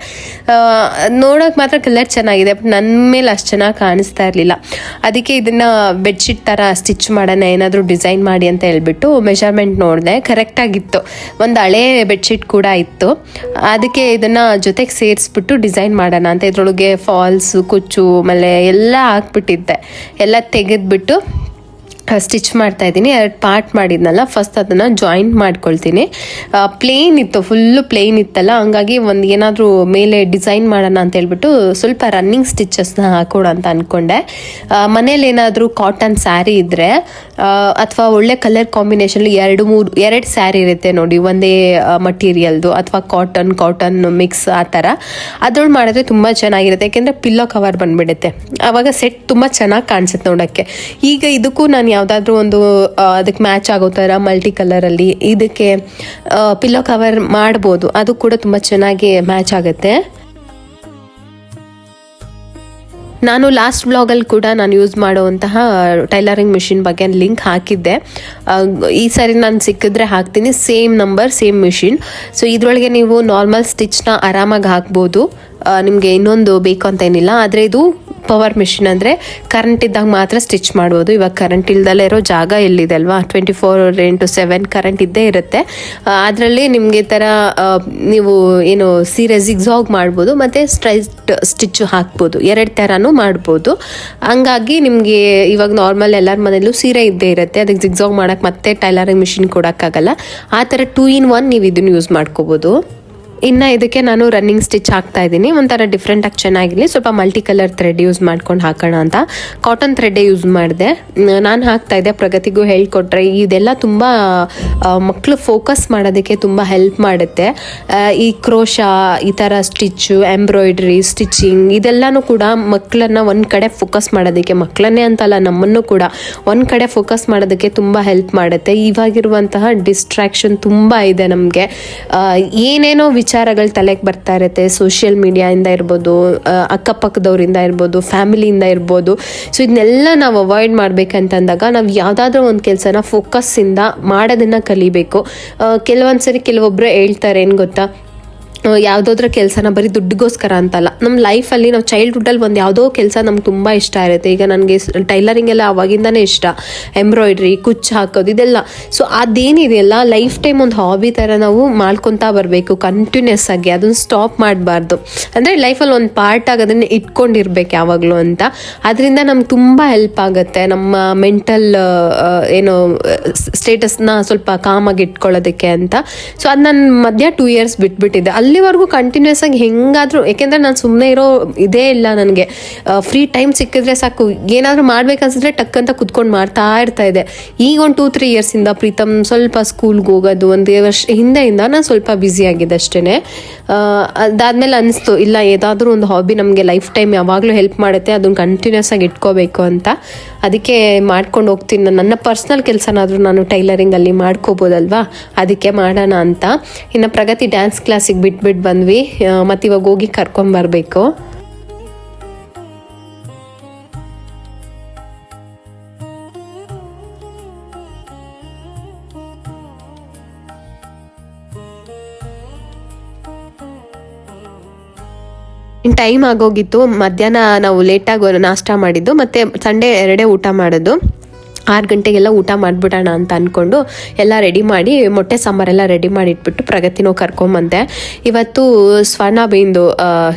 ನೋಡೋಕೆ ಮಾತ್ರ ಕಲರ್ ಚೆನ್ನಾಗಿದೆ, ಬಟ್ ನನ್ನ ಮೇಲೆ ಅಷ್ಟು ಚೆನ್ನಾಗಿ ಕಾಣಿಸ್ತಾ ಇರಲಿಲ್ಲ. ಅದಕ್ಕೆ ಇದನ್ನು ಬೆಡ್ಶೀಟ್ ಥರ ಸ್ಟಿಚ್ ಮಾಡೋಣ, ಏನಾದರೂ ಡಿಸೈನ್ ಮಾಡಿ ಅಂತ ಹೇಳ್ಬಿಟ್ಟು ಮೆಷರ್ಮೆಂಟ್ ನೋಡಿದೆ. ಕರೆಕ್ಟಾಗಿತ್ತು. ಒಂದು ಹಳೇ ಬೆಡ್ಶೀಟ್ ಕೂಡ ಇತ್ತು. ಅದಕ್ಕೆ ಇದನ್ನು ಜೊತೆಗೆ ಸೇರಿಸ್ಬಿಟ್ಟು ಡಿಸೈನ್ ಮಾಡೋಣ ಅಂತ ಇದರೊಳಗೆ ಫಾಲ್ಸು, ಕುಚ್ಚು, ಆಮೇಲೆ ಎಲ್ಲ ಹಾಕ್ಬಿಟ್ಟಿದ್ದೆ. ಎಲ್ಲ ತೆಗೆದ್ಬಿಟ್ಟು ಸ್ಟಿಚ್ ಮಾಡ್ತಾ ಇದ್ದೀನಿ. 2 ಪಾರ್ಟ್ ಮಾಡಿದ್ನಲ್ಲ, ಫಸ್ಟ್ ಅದನ್ನು ಜಾಯಿಂಟ್ ಮಾಡ್ಕೊಳ್ತೀನಿ. ಪ್ಲೇನ್ ಇತ್ತು, ಫುಲ್ಲು ಪ್ಲೇನ್ ಇತ್ತಲ್ಲ, ಹಂಗಾಗಿ ಒಂದು ಏನಾದರೂ ಮೇಲೆ ಡಿಸೈನ್ ಮಾಡೋಣ ಅಂತ ಹೇಳ್ಬಿಟ್ಟು ಸ್ವಲ್ಪ ರನ್ನಿಂಗ್ ಸ್ಟಿಚಸ್ನ ಹಾಕೋಣ ಅಂತ ಅಂದ್ಕೊಂಡೆ. ಮನೇಲಿ ಏನಾದರೂ ಕಾಟನ್ ಸ್ಯಾರಿ ಇದ್ದರೆ ಅಥವಾ ಒಳ್ಳೆ ಕಲರ್ ಕಾಂಬಿನೇಷನ್ 2 ಸ್ಯಾರಿ ಇರುತ್ತೆ ನೋಡಿ, ಒಂದೇ ಮಟೀರಿಯಲ್ದು ಅಥವಾ ಕಾಟನ್ ಮಿಕ್ಸ್ ಆ ಥರ, ಅದ್ರೊಳಗೆ ಮಾಡಿದ್ರೆ ತುಂಬ ಚೆನ್ನಾಗಿರುತ್ತೆ. ಯಾಕೆಂದರೆ ಪಿಲ್ಲೋ ಕವರ್ ಬಂದುಬಿಡುತ್ತೆ, ಆವಾಗ ಸೆಟ್ ತುಂಬ ಚೆನ್ನಾಗಿ ಕಾಣಿಸುತ್ತೆ ನೋಡೋಕ್ಕೆ. ಈಗ ಇದಕ್ಕೂ ನಾನು ಯಾವುದಾದ್ರೂ ಒಂದು ಅದಕ್ಕೆ ಮ್ಯಾಚ್ ಆಗೋ ಥರ ಮಲ್ಟಿ ಕಲರಲ್ಲಿ ಇದಕ್ಕೆ ಪಿಲ್ಲೋ ಕವರ್ ಮಾಡ್ಬೋದು, ಅದು ಕೂಡ ತುಂಬ ಚೆನ್ನಾಗಿ ಮ್ಯಾಚ್ ಆಗುತ್ತೆ. ನಾನು ಲಾಸ್ಟ್ ಬ್ಲಾಗಲ್ಲಿ ಕೂಡ ನಾನು ಯೂಸ್ ಮಾಡುವಂತಹ ಟೈಲರಿಂಗ್ ಮಿಷಿನ್ ಬಗ್ಗೆ ಲಿಂಕ್ ಹಾಕಿದ್ದೆ. ಈ ಸಾರಿ ನಾನು ಸಿಕ್ಕಿದ್ರೆ ಹಾಕ್ತೀನಿ, same number same machine. So ಇದರೊಳಗೆ ನೀವು ನಾರ್ಮಲ್ ಸ್ಟಿಚ್ನ ಆರಾಮಾಗಿ ಹಾಕ್ಬೋದು, ನಿಮಗೆ ಇನ್ನೊಂದು ಬೇಕು ಅಂತ ಏನಿಲ್ಲ. ಆದರೆ ಇದು ಪವರ್ ಮಿಷಿನ್, ಅಂದರೆ ಕರೆಂಟ್ ಇದ್ದಾಗ ಮಾತ್ರ ಸ್ಟಿಚ್ ಮಾಡ್ಬೋದು. ಇವಾಗ ಕರೆಂಟ್ ಇಲ್ದಲ್ಲೇ ಇರೋ ಜಾಗ ಎಲ್ಲಿದೆ ಅಲ್ವಾ, 24/7 ಕರೆಂಟ್ ಇದ್ದೇ ಇರುತ್ತೆ. ಅದರಲ್ಲಿ ನಿಮಗೆ ಈ ಥರ ನೀವು ಏನು ಸೀರೆ ಜಿಗ್ಸಾಗ್ ಮಾಡ್ಬೋದು ಮತ್ತು ಸ್ಟ್ರೈಟ್ ಸ್ಟಿಚ್ಚು ಹಾಕ್ಬೋದು, ಎರಡು ಥರನೂ ಮಾಡ್ಬೋದು. ಹಂಗಾಗಿ ನಿಮಗೆ ಇವಾಗ ನಾರ್ಮಲ್ ಎಲ್ಲರ ಮನೆಯಲ್ಲೂ ಸೀರೆ ಇದ್ದೇ ಇರುತ್ತೆ, ಅದಕ್ಕೆ ಜಿಗ್ಸಾಗ್ ಮಾಡೋಕ್ಕೆ ಮತ್ತೆ ಟೈಲರಿಂಗ್ ಮಿಷಿನ್ ಕೊಡೋಕ್ಕಾಗಲ್ಲ. ಆ ಥರ 2-in-1 ನೀವು ಇದನ್ನು ಯೂಸ್ ಮಾಡ್ಕೋಬೋದು. ಇನ್ನು ಇದಕ್ಕೆ ನಾನು ರನ್ನಿಂಗ್ ಸ್ಟಿಚ್ ಹಾಕ್ತಾ ಇದ್ದೀನಿ, ಒಂಥರ ಡಿಫ್ರೆಂಟಾಗಿ ಚೆನ್ನಾಗಿರಲಿ, ಸ್ವಲ್ಪ ಮಲ್ಟಿ ಕಲರ್ ಥ್ರೆಡ್ ಯೂಸ್ ಮಾಡ್ಕೊಂಡು ಹಾಕೋಣ ಅಂತ ಕಾಟನ್ ಥ್ರೆಡ್ಡೇ ಯೂಸ್ ಮಾಡಿದೆ. ನಾನು ಹಾಕ್ತಾ ಇದ್ದೆ, ಪ್ರಗತಿಗೂ ಹೇಳ್ಕೊಟ್ರೆ. ಇದೆಲ್ಲ ತುಂಬ ಮಕ್ಕಳು ಫೋಕಸ್ ಮಾಡೋದಕ್ಕೆ ತುಂಬ ಹೆಲ್ಪ್ ಮಾಡುತ್ತೆ. ಈ ಕ್ರೋಶಾ, ಈ ಥರ ಸ್ಟಿಚ್ಚು, ಎಂಬ್ರಾಯ್ಡ್ರಿ, ಸ್ಟಿಚಿಂಗ್ ಇದೆಲ್ಲನೂ ಕೂಡ ಮಕ್ಕಳನ್ನು ಒಂದು ಕಡೆ ಫೋಕಸ್ ಮಾಡೋದಕ್ಕೆ, ಮಕ್ಕಳನ್ನೇ ಅಂತಲ್ಲ ನಮ್ಮನ್ನು ಕೂಡ ಒಂದು ಕಡೆ ಫೋಕಸ್ ಮಾಡೋದಕ್ಕೆ ತುಂಬ ಹೆಲ್ಪ್ ಮಾಡುತ್ತೆ. ಇವಾಗಿರುವಂತಹ ಡಿಸ್ಟ್ರಾಕ್ಷನ್ ತುಂಬ ಇದೆ ನಮಗೆ, ಏನೇನೋ ವಿಚಾರಗಳು ತಲೆಗೆ ಬರ್ತಾ ಇರುತ್ತೆ, ಸೋಷಿಯಲ್ ಮೀಡಿಯಾಯಿಂದ ಇರ್ಬೋದು, ಅಕ್ಕಪಕ್ಕದವರಿಂದ ಇರ್ಬೋದು, ಫ್ಯಾಮಿಲಿಯಿಂದ ಇರ್ಬೋದು. ಸೊ ಇದನ್ನೆಲ್ಲ ನಾವು ಅವಾಯ್ಡ್ ಮಾಡ್ಬೇಕಂತಂದಾಗ ನಾವು ಯಾವುದಾದ್ರೂ ಒಂದು ಕೆಲಸನ ಫೋಕಸ್ಸಿಂದ ಮಾಡೋದನ್ನು ಕಲಿಬೇಕು. ಕೆಲವೊಂದ್ಸರಿ ಕೆಲವೊಬ್ಬರು ಹೇಳ್ತಾರೆ, ಏನು ಗೊತ್ತಾ, ಯಾವುದಾದ್ರೂ ಕೆಲಸನ ಬರೀ ದುಡ್ಡಿಗೋಸ್ಕರ ಅಂತಲ್ಲ, ನಮ್ಮ ಲೈಫಲ್ಲಿ ನಾವು ಚೈಲ್ಡ್ಹುಡ್ಡಲ್ಲಿ ಒಂದು ಯಾವುದೋ ಕೆಲಸ ನಮ್ಗೆ ತುಂಬ ಇಷ್ಟ ಇರುತ್ತೆ. ಈಗ ನನಗೆ ಟೈಲರಿಂಗ್ ಎಲ್ಲ ಅವಾಗಿಂದನೇ ಇಷ್ಟ, ಎಂಬ್ರಾಯ್ಡ್ರಿ, ಕುಚ್ಚು ಹಾಕೋದು ಇದೆಲ್ಲ. ಸೊ ಅದೇನಿದೆಯಲ್ಲ ಲೈಫ್ ಟೈಮ್ ಒಂದು ಹಾಬಿ ಥರ ನಾವು ಮಾಡ್ಕೊತಾ ಬರಬೇಕು ಕಂಟಿನ್ಯೂಸ್ ಆಗಿ, ಅದನ್ನು ಸ್ಟಾಪ್ ಮಾಡಬಾರ್ದು. ಅಂದರೆ ಲೈಫಲ್ಲಿ ಒಂದು ಪಾರ್ಟ್ ಆಗೋದನ್ನು ಇಟ್ಕೊಂಡಿರ್ಬೇಕು ಯಾವಾಗಲೂ ಅಂತ. ಅದರಿಂದ ನಮ್ಗೆ ತುಂಬ ಹೆಲ್ಪ್ ಆಗುತ್ತೆ, ನಮ್ಮ ಮೆಂಟಲ್ ಏನು ಸ್ಟೇಟಸ್ನ ಸ್ವಲ್ಪ ಕಾಮಾಗಿ ಇಟ್ಕೊಳ್ಳೋದಕ್ಕೆ ಅಂತ. ಸೊ ಅದು ನಾನು ಮಧ್ಯ 2 years ಬಿಟ್ಬಿಟ್ಟಿದ್ದೆ. ಅಲ್ಲಿವರೆಗೂ ಕಂಟಿನ್ಯೂಸ್ ಆಗಿ ಹೆಂಗಾದರೂ, ಯಾಕೆಂದರೆ ನಾನು ಸುಮ್ಮನೆ ಇರೋ ಇದೇ ಇಲ್ಲ, ನನಗೆ ಫ್ರೀ ಟೈಮ್ ಸಿಕ್ಕಿದ್ರೆ ಸಾಕು, ಏನಾದರೂ ಮಾಡ್ಬೇಕನ್ಸಿದ್ರೆ ಟಕ್ ಅಂತ ಕುತ್ಕೊಂಡು ಮಾಡ್ತಾ ಇರ್ತಾ ಇದೆ. ಈಗ ಒಂದು 2-3 yearsಯಿಂದ ಪ್ರೀತಮ್ ಸ್ವಲ್ಪ ಸ್ಕೂಲ್ಗೆ ಹೋಗೋದು, 1 ವರ್ಷ ಹಿಂದೆಯಿಂದ ನಾನು ಸ್ವಲ್ಪ ಬ್ಯುಸಿ ಆಗಿದ್ದೆ ಅಷ್ಟೇ. ಅದಾದಮೇಲೆ ಅನಿಸ್ತು, ಇಲ್ಲ ಏದಾದರೂ ಒಂದು ಹಾಬಿ ನಮಗೆ ಲೈಫ್ ಟೈಮ್ ಯಾವಾಗಲೂ ಹೆಲ್ಪ್ ಮಾಡುತ್ತೆ, ಅದನ್ನು ಕಂಟಿನ್ಯೂಸ್ ಆಗಿ ಇಟ್ಕೋಬೇಕು ಅಂತ. ಅದಕ್ಕೆ ಮಾಡ್ಕೊಂಡು ಹೋಗ್ತೀನಿ. ನನ್ನ ಪರ್ಸ್ನಲ್ ಕೆಲಸನಾದರೂ ನಾನು ಟೈಲರಿಂಗಲ್ಲಿ ಮಾಡ್ಕೋಬೋದಲ್ವಾ, ಅದಕ್ಕೆ ಮಾಡೋಣ ಅಂತ. ಇನ್ನು ಪ್ರಗತಿ ಡ್ಯಾನ್ಸ್ ಕ್ಲಾಸಿಗೆ ಬಿಟ್ಬಿಟ್ಟು ಬಂದ್ವಿ, ಮತ್ತು ಇವಾಗ ಹೋಗಿ ಕರ್ಕೊಂಬರ್ಬೇಕು. ಇನ್ನು ಟೈಮ್ ಆಗೋಗಿತ್ತು, ಮಧ್ಯಾಹ್ನ ನಾವು ಲೇಟಾಗಿ ನಾಷ್ಟ ಮಾಡಿದ್ದು, ಮತ್ತು ಸಂಡೇ 2 ಊಟ ಮಾಡೋದು. 6 ಗಂಟೆಗೆಲ್ಲ ಊಟ ಮಾಡಿಬಿಡೋಣ ಅಂತ ಅಂದ್ಕೊಂಡು ಎಲ್ಲ ರೆಡಿ ಮಾಡಿ, ಮೊಟ್ಟೆ ಸಾಂಬಾರೆಲ್ಲ ರೆಡಿ ಮಾಡಿ ಇಟ್ಬಿಟ್ಟು ಪ್ರಗತಿನೋ ಕರ್ಕೊಂಬಂದೆ. ಇವತ್ತು ಸ್ವರ್ಣ ಬೇಂದು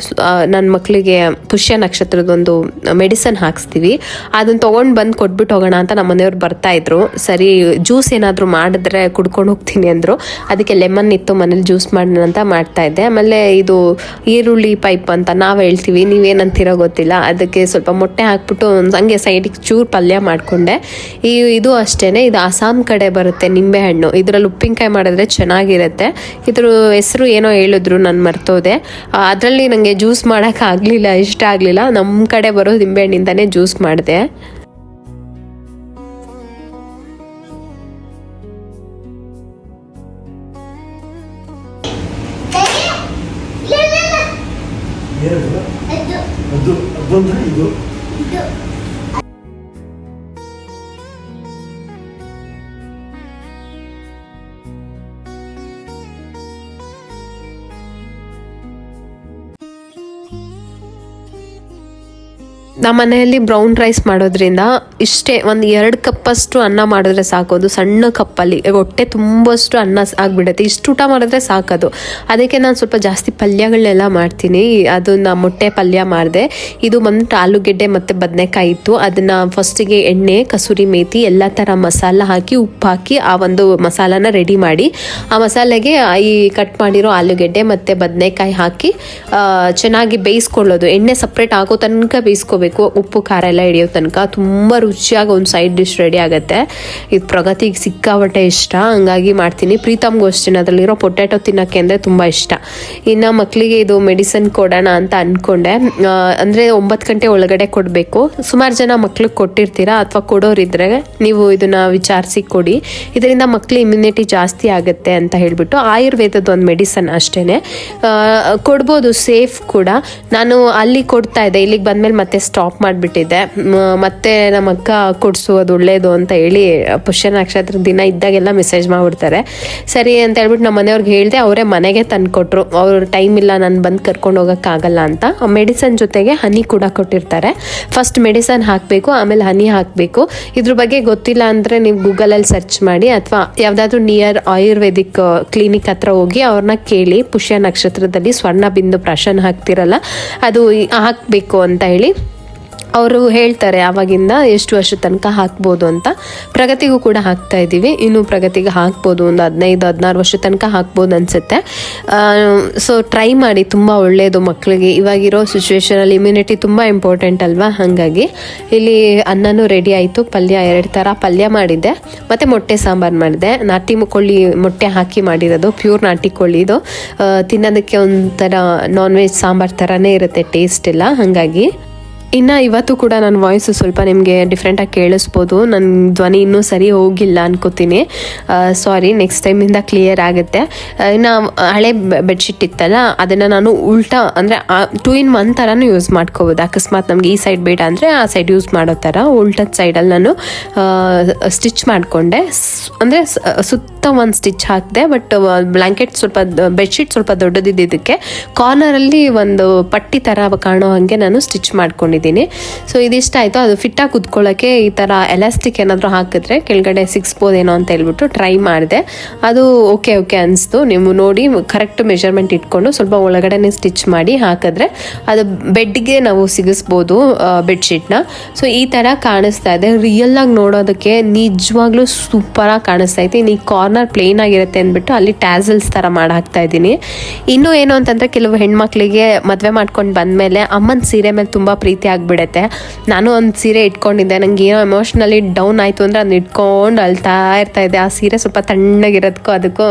ನನ್ನ ಮಕ್ಕಳಿಗೆ ಪುಷ್ಯ ನಕ್ಷತ್ರದೊಂದು ಮೆಡಿಸನ್ ಹಾಕ್ಸ್ತೀವಿ, ಅದನ್ನು ತೊಗೊಂಡು ಬಂದು ಕೊಟ್ಬಿಟ್ಟು ಹೋಗೋಣ ಅಂತ ನಮ್ಮ ಮನೆಯವ್ರು ಬರ್ತಾಯಿದ್ರು. ಸರಿ ಜ್ಯೂಸ್ ಏನಾದರೂ ಮಾಡಿದ್ರೆ ಕುಡ್ಕೊಂಡು ಹೋಗ್ತೀನಿ ಅಂದರು. ಅದಕ್ಕೆ ಲೆಮನ್ ಇತ್ತು ಮನೇಲಿ, ಜ್ಯೂಸ್ ಮಾಡೋಣ ಅಂತ ಮಾಡ್ತಾಯಿದ್ದೆ. ಆಮೇಲೆ ಇದು ಈರುಳ್ಳಿ ಪೈಪ್ ಅಂತ ನಾವು ಹೇಳ್ತೀವಿ, ನೀವೇನಂತಿರೋ ಗೊತ್ತಿಲ್ಲ, ಅದಕ್ಕೆ ಸ್ವಲ್ಪ ಮೊಟ್ಟೆ ಹಾಕ್ಬಿಟ್ಟು ಹಂಗೆ ಸೈಡಿಗೆ ಚೂರು ಪಲ್ಯ ಮಾಡಿಕೊಂಡೆ. ಇದು ಅಷ್ಟೇ, ಇದು ಅಸ್ಸಾಂ ಕಡೆ ಬರುತ್ತೆ ನಿಂಬೆಹಣ್ಣು, ಇದರಲ್ಲಿ ಉಪ್ಪಿನಕಾಯಿ ಮಾಡಿದ್ರೆ ಚೆನ್ನಾಗಿರುತ್ತೆ. ಇದ್ರ ಹೆಸರು ಏನೋ ಹೇಳಿದ್ರು, ನಾನು ಮರ್ತೋದೆ. ಅದರಲ್ಲಿ ನನಗೆ ಜ್ಯೂಸ್ ಮಾಡೋಕ್ಕಾಗಲಿಲ್ಲ, ಇಷ್ಟ ಆಗಲಿಲ್ಲ. ನಮ್ಮ ಕಡೆ ಬರೋ ನಿಂಬೆಹಣ್ಣಿಂದನೇ ಜ್ಯೂಸ್ ಮಾಡಿದೆ. ನಮ್ಮ ಮನೆಯಲ್ಲಿ ಬ್ರೌನ್ ರೈಸ್ ಮಾಡೋದ್ರಿಂದ ಇಷ್ಟೇ, 1-2 ಕಪ್ಪಷ್ಟು ಅನ್ನ ಮಾಡಿದ್ರೆ ಸಾಕೋದು, ಸಣ್ಣ ಕಪ್ಪಲ್ಲಿ ಹೊಟ್ಟೆ ತುಂಬಷ್ಟು ಅನ್ನ ಆಗಿಬಿಡುತ್ತೆ. ಇಷ್ಟು ಊಟ ಮಾಡಿದ್ರೆ ಸಾಕೋದು. ಅದಕ್ಕೆ ನಾನು ಸ್ವಲ್ಪ ಜಾಸ್ತಿ ಪಲ್ಯಗಳನ್ನೆಲ್ಲ ಮಾಡ್ತೀನಿ. ಅದನ್ನು ಮೊಟ್ಟೆ ಪಲ್ಯ ಮಾಡಿದೆ. ಇದು ಬಂದ್ಬಿಟ್ಟು ಆಲೂಗೆಡ್ಡೆ ಮತ್ತು ಬದನೆಕಾಯಿ ಇತ್ತು. ಅದನ್ನು ಫಸ್ಟಿಗೆ ಎಣ್ಣೆ, ಕಸೂರಿ ಮೇಥಿ ಎಲ್ಲ ಥರ ಮಸಾಲ ಹಾಕಿ, ಉಪ್ಪು ಹಾಕಿ ಆ ಒಂದು ಮಸಾಲಾನ ರೆಡಿ ಮಾಡಿ, ಆ ಮಸಾಲೆಗೆ ಈ ಕಟ್ ಮಾಡಿರೋ ಆಲೂಗೆಡ್ಡೆ ಮತ್ತು ಬದನೆಕಾಯಿ ಹಾಕಿ ಚೆನ್ನಾಗಿ ಬೇಯಿಸ್ಕೊಳ್ಳೋದು. ಎಣ್ಣೆ ಸಪ್ರೇಟ್ ಆಗೋ ತನಕ ಬೇಯಿಸ್ಕೋಬೇಕು, ಉಪ್ಪು ಖಾರ ಎಲ್ಲ ಹಿಡಿಯೋ ತನಕ. ತುಂಬ ರುಚಿಯಾಗಿ ಒಂದು ಸೈಡ್ ಡಿಶ್ ರೆಡಿ ಆಗುತ್ತೆ. ಇದು ಪ್ರಗತಿಗೆ ಸಿಕ್ಕಾಪಟ್ಟೆ ಇಷ್ಟ, ಹಂಗಾಗಿ ಮಾಡ್ತೀನಿ. ಪ್ರೀತಮ್ಗೂ ಅಷ್ಟೇ, ಅದರಲ್ಲಿರೋ ಪೊಟ್ಯಾಟೊ ತಿನ್ನೋಕ್ಕೆ ಅಂದರೆ ತುಂಬ ಇಷ್ಟ. ಇನ್ನು ಮಕ್ಕಳಿಗೆ ಇದು ಮೆಡಿಸನ್ ಕೊಡೋಣ ಅಂತ ಅಂದ್ಕೊಂಡೆ. ಅಂದರೆ 9 ಗಂಟೆ ಒಳಗಡೆ ಕೊಡಬೇಕು. ಸುಮಾರು ಜನ ಮಕ್ಳಿಗೆ ಕೊಟ್ಟಿರ್ತೀರಾ, ಅಥವಾ ಕೊಡೋರಿದ್ರೆ ನೀವು ಇದನ್ನು ವಿಚಾರಿಸಿ ಕೊಡಿ. ಇದರಿಂದ ಮಕ್ಕಳ ಇಮ್ಯುನಿಟಿ ಜಾಸ್ತಿ ಆಗುತ್ತೆ ಅಂತ ಹೇಳಿಬಿಟ್ಟು ಆಯುರ್ವೇದದ ಒಂದು ಮೆಡಿಸನ್ ಅಷ್ಟೇ, ಕೊಡ್ಬೋದು, ಸೇಫ್ ಕೂಡ. ನಾನು ಅಲ್ಲಿ ಕೊಡ್ತಾ ಇದ್ದೆ, ಇಲ್ಲಿಗೆ ಬಂದಮೇಲೆ ಮತ್ತೆ ಸ್ಟಾಪ್ ಮಾಡಿಬಿಟ್ಟಿದ್ದೆ. ಮತ್ತೆ ನಮ್ಮ ಅಕ್ಕ ಕೊಡಿಸು ಅದು ಒಳ್ಳೇದು ಅಂತ ಹೇಳಿ ಪುಷ್ಯ ನಕ್ಷತ್ರ ದಿನ ಇದ್ದಾಗೆಲ್ಲ ಮೆಸೇಜ್ ಮಾಡಿಬಿಡ್ತಾರೆ. ಸರಿ ಅಂತ ಹೇಳ್ಬಿಟ್ಟು ನಮ್ಮ ಮನೆಯವ್ರಿಗೆ ಹೇಳಿದೆ, ಅವರೇ ಮನೆಗೆ ತಂದುಕೊಟ್ರು. ಅವ್ರ ಟೈಮ್ ಇಲ್ಲ, ನಾನು ಬಂದು ಕರ್ಕೊಂಡು ಹೋಗೋಕ್ಕಾಗಲ್ಲ ಅಂತ. ಮೆಡಿಸನ್ ಜೊತೆಗೆ ಹನಿ ಕೂಡ ಕೊಟ್ಟಿರ್ತಾರೆ. ಫಸ್ಟ್ ಮೆಡಿಸನ್ ಹಾಕಬೇಕು, ಆಮೇಲೆ ಹನಿ ಹಾಕಬೇಕು. ಇದ್ರ ಬಗ್ಗೆ ಗೊತ್ತಿಲ್ಲ ಅಂದರೆ ನೀವು ಗೂಗಲಲ್ಲಿ ಸರ್ಚ್ ಮಾಡಿ, ಅಥವಾ ಯಾವುದಾದ್ರೂ ನಿಯರ್ ಆಯುರ್ವೇದಿಕ್ ಕ್ಲಿನಿಕ್ ಹತ್ರ ಹೋಗಿ ಅವ್ರನ್ನ ಕೇಳಿ, ಪುಷ್ಯ ನಕ್ಷತ್ರದಲ್ಲಿ ಸ್ವರ್ಣ ಬಿಂದು ಪ್ರಾಶನ ಹಾಕ್ತಿರಲ್ಲ ಅದು ಹಾಕಬೇಕು ಅಂತ ಹೇಳಿ ಅವರು ಹೇಳ್ತಾರೆ. ಆವಾಗಿಂದ ಎಷ್ಟು ವರ್ಷ ತನಕ ಹಾಕ್ಬೋದು ಅಂತ. ಪ್ರಗತಿಗೂ ಕೂಡ ಹಾಕ್ತಾ ಇದ್ದೀವಿ, ಇನ್ನೂ ಪ್ರಗತಿಗೆ ಹಾಕ್ಬೋದು, ಒಂದು 15-16 ವರ್ಷ ತನಕ ಹಾಕ್ಬೋದು ಅನಿಸುತ್ತೆ. ಸೊ ಟ್ರೈ ಮಾಡಿ, ತುಂಬ ಒಳ್ಳೆಯದು ಮಕ್ಕಳಿಗೆ. ಇವಾಗಿರೋ ಸಿಚುವೇಶನಲ್ಲಿ ಇಮ್ಯುನಿಟಿ ತುಂಬ ಇಂಪಾರ್ಟೆಂಟ್ ಅಲ್ವಾ. ಹಾಗಾಗಿ ಇಲ್ಲಿ ಅನ್ನನೂ ರೆಡಿ ಆಯಿತು. ಪಲ್ಯ 2 ಥರ ಪಲ್ಯ ಮಾಡಿದ್ದೆ, ಮತ್ತು ಮೊಟ್ಟೆ ಸಾಂಬಾರು ಮಾಡಿದೆ. ನಾಟಿ ಕೋಳಿ ಮೊಟ್ಟೆ ಹಾಕಿ ಮಾಡಿರೋದು, ಪ್ಯೂರ್ ನಾಟಿ ಕೋಳಿದು. ತಿನ್ನೋದಕ್ಕೆ ಒಂಥರ ನಾನ್ ವೆಜ್ ಸಾಂಬಾರು ಥರನೇ ಇರುತ್ತೆ, ಟೇಸ್ಟ್ ಇಲ್ಲ. ಹಾಗಾಗಿ ಇನ್ನು ಇವತ್ತು ಕೂಡ ನನ್ನ ವಾಯ್ಸು ಸ್ವಲ್ಪ ನಿಮಗೆ ಡಿಫ್ರೆಂಟಾಗಿ ಕೇಳಿಸ್ಬೋದು. ನನ್ನ ಧ್ವನಿ ಇನ್ನೂ ಸರಿ ಹೋಗಿಲ್ಲ ಅನ್ಕೋತೀನಿ, ಸಾರಿ. ನೆಕ್ಸ್ಟ್ ಟೈಮಿಂದ ಕ್ಲಿಯರ್ ಆಗುತ್ತೆ. ಇನ್ನು ಹಳೆ ಬೆಡ್ಶೀಟ್ ಇತ್ತಲ್ಲ, ಅದನ್ನು ನಾನು ಉಲ್ಟಾ ಅಂದರೆ 2 in 1 ಥರನೂ ಯೂಸ್ ಮಾಡ್ಕೋಬೋದು. ಅಕಸ್ಮಾತ್ ನಮಗೆ ಈ ಸೈಡ್ ಬೇಡ ಅಂದರೆ ಆ ಸೈಡ್ ಯೂಸ್ ಮಾಡೋ ಥರ ಉಲ್ಟದ ಸೈಡಲ್ಲಿ ನಾನು ಸ್ಟಿಚ್ ಮಾಡಿಕೊಂಡೆ. ಅಂದರೆ ಸುತ್ತ ಒಂದು ಸ್ಟಿಚ್ ಹಾಕಿದೆ, ಬಟ್ ಬ್ಲ್ಯಾಂಕೆಟ್ ಸ್ವಲ್ಪ ಬೆಡ್ಶೀಟ್ ಸ್ವಲ್ಪ ದೊಡ್ಡದಿದ್ದಕ್ಕೆ ಕಾರ್ನರಲ್ಲಿ ಒಂದು ಪಟ್ಟಿ ಥರ ಕಾಣೋ ಹಾಗೆ ನಾನು ಸ್ಟಿಚ್ ಮಾಡ್ಕೊಂಡಿದ್ದೀನಿ. ಸೊ ಇದಿಷ್ಟ ಆಯಿತು. ಅದು ಫಿಟ್ಟಾಗಿ ಕುತ್ಕೊಳ್ಳೋಕ್ಕೆ ಈ ಥರ ಎಲಾಸ್ಟಿಕ್ ಏನಾದರೂ ಹಾಕಿದ್ರೆ ಕೆಳಗಡೆ ಸಿಕ್ಸ್ಬೋದೇನೋ ಅಂತ ಹೇಳ್ಬಿಟ್ಟು ಟ್ರೈ ಮಾಡಿದೆ. ಅದು ಓಕೆ ಅನಿಸ್ತು. ನೀವು ನೋಡಿ ಕರೆಕ್ಟ್ ಮೆಷರ್ಮೆಂಟ್ ಇಟ್ಕೊಂಡು ಸ್ವಲ್ಪ ಒಳಗಡೆನೆ ಸ್ಟಿಚ್ ಮಾಡಿ ಹಾಕಿದ್ರೆ ಅದು ಬೆಡ್ಗೆ ನಾವು ಸಿಗಿಸ್ಬೋದು ಬೆಡ್ಶೀಟ್ನ. ಸೊ ಈ ಥರ ಕಾಣಿಸ್ತಾ ಇದೆ. ರಿಯಲ್ಲಾಗಿ ನೋಡೋದಕ್ಕೆ ನಿಜವಾಗ್ಲೂ ಸೂಪರಾಗಿ ಕಾಣಿಸ್ತಾ ಐತಿ. ಈ ಕಾರ್ನರ್ ಪ್ಲೇನ್ ಆಗಿರುತ್ತೆ ಅಂದ್ಬಿಟ್ಟು ಅಲ್ಲಿ ಟ್ಯಾಸಲ್ಸ್ ಥರ ಮಾಡಿ ಹಾಕ್ತಾ ಇದ್ದೀನಿ. ಇನ್ನೂ ಏನು ಅಂತಂದರೆ, ಕೆಲವು ಹೆಣ್ಮಕ್ಳಿಗೆ ಮದುವೆ ಮಾಡ್ಕೊಂಡು ಬಂದಮೇಲೆ ಅಮ್ಮನ ಸೀರೆ ಮೇಲೆ ತುಂಬ ಪ್ರೀತಿ ಆಗಿಬಿಡುತ್ತೆ. ನಾನು ಒಂದು ಸೀರೆ ಇಟ್ಕೊಂಡಿದ್ದೆ, ನನಗೆ ಏನೋ ಎಮೋಷ್ನಲಿ ಡೌನ್ ಆಯಿತು ಅಂದರೆ ಅದನ್ನ ಇಟ್ಕೊಂಡು ಅಳ್ತಾ ಇರ್ತಾ ಇದ್ದೆ. ಆ ಸೀರೆ ಸ್ವಲ್ಪ ತಣ್ಣಗಿರೋದಕ್ಕೂ ಅದಕ್ಕೂ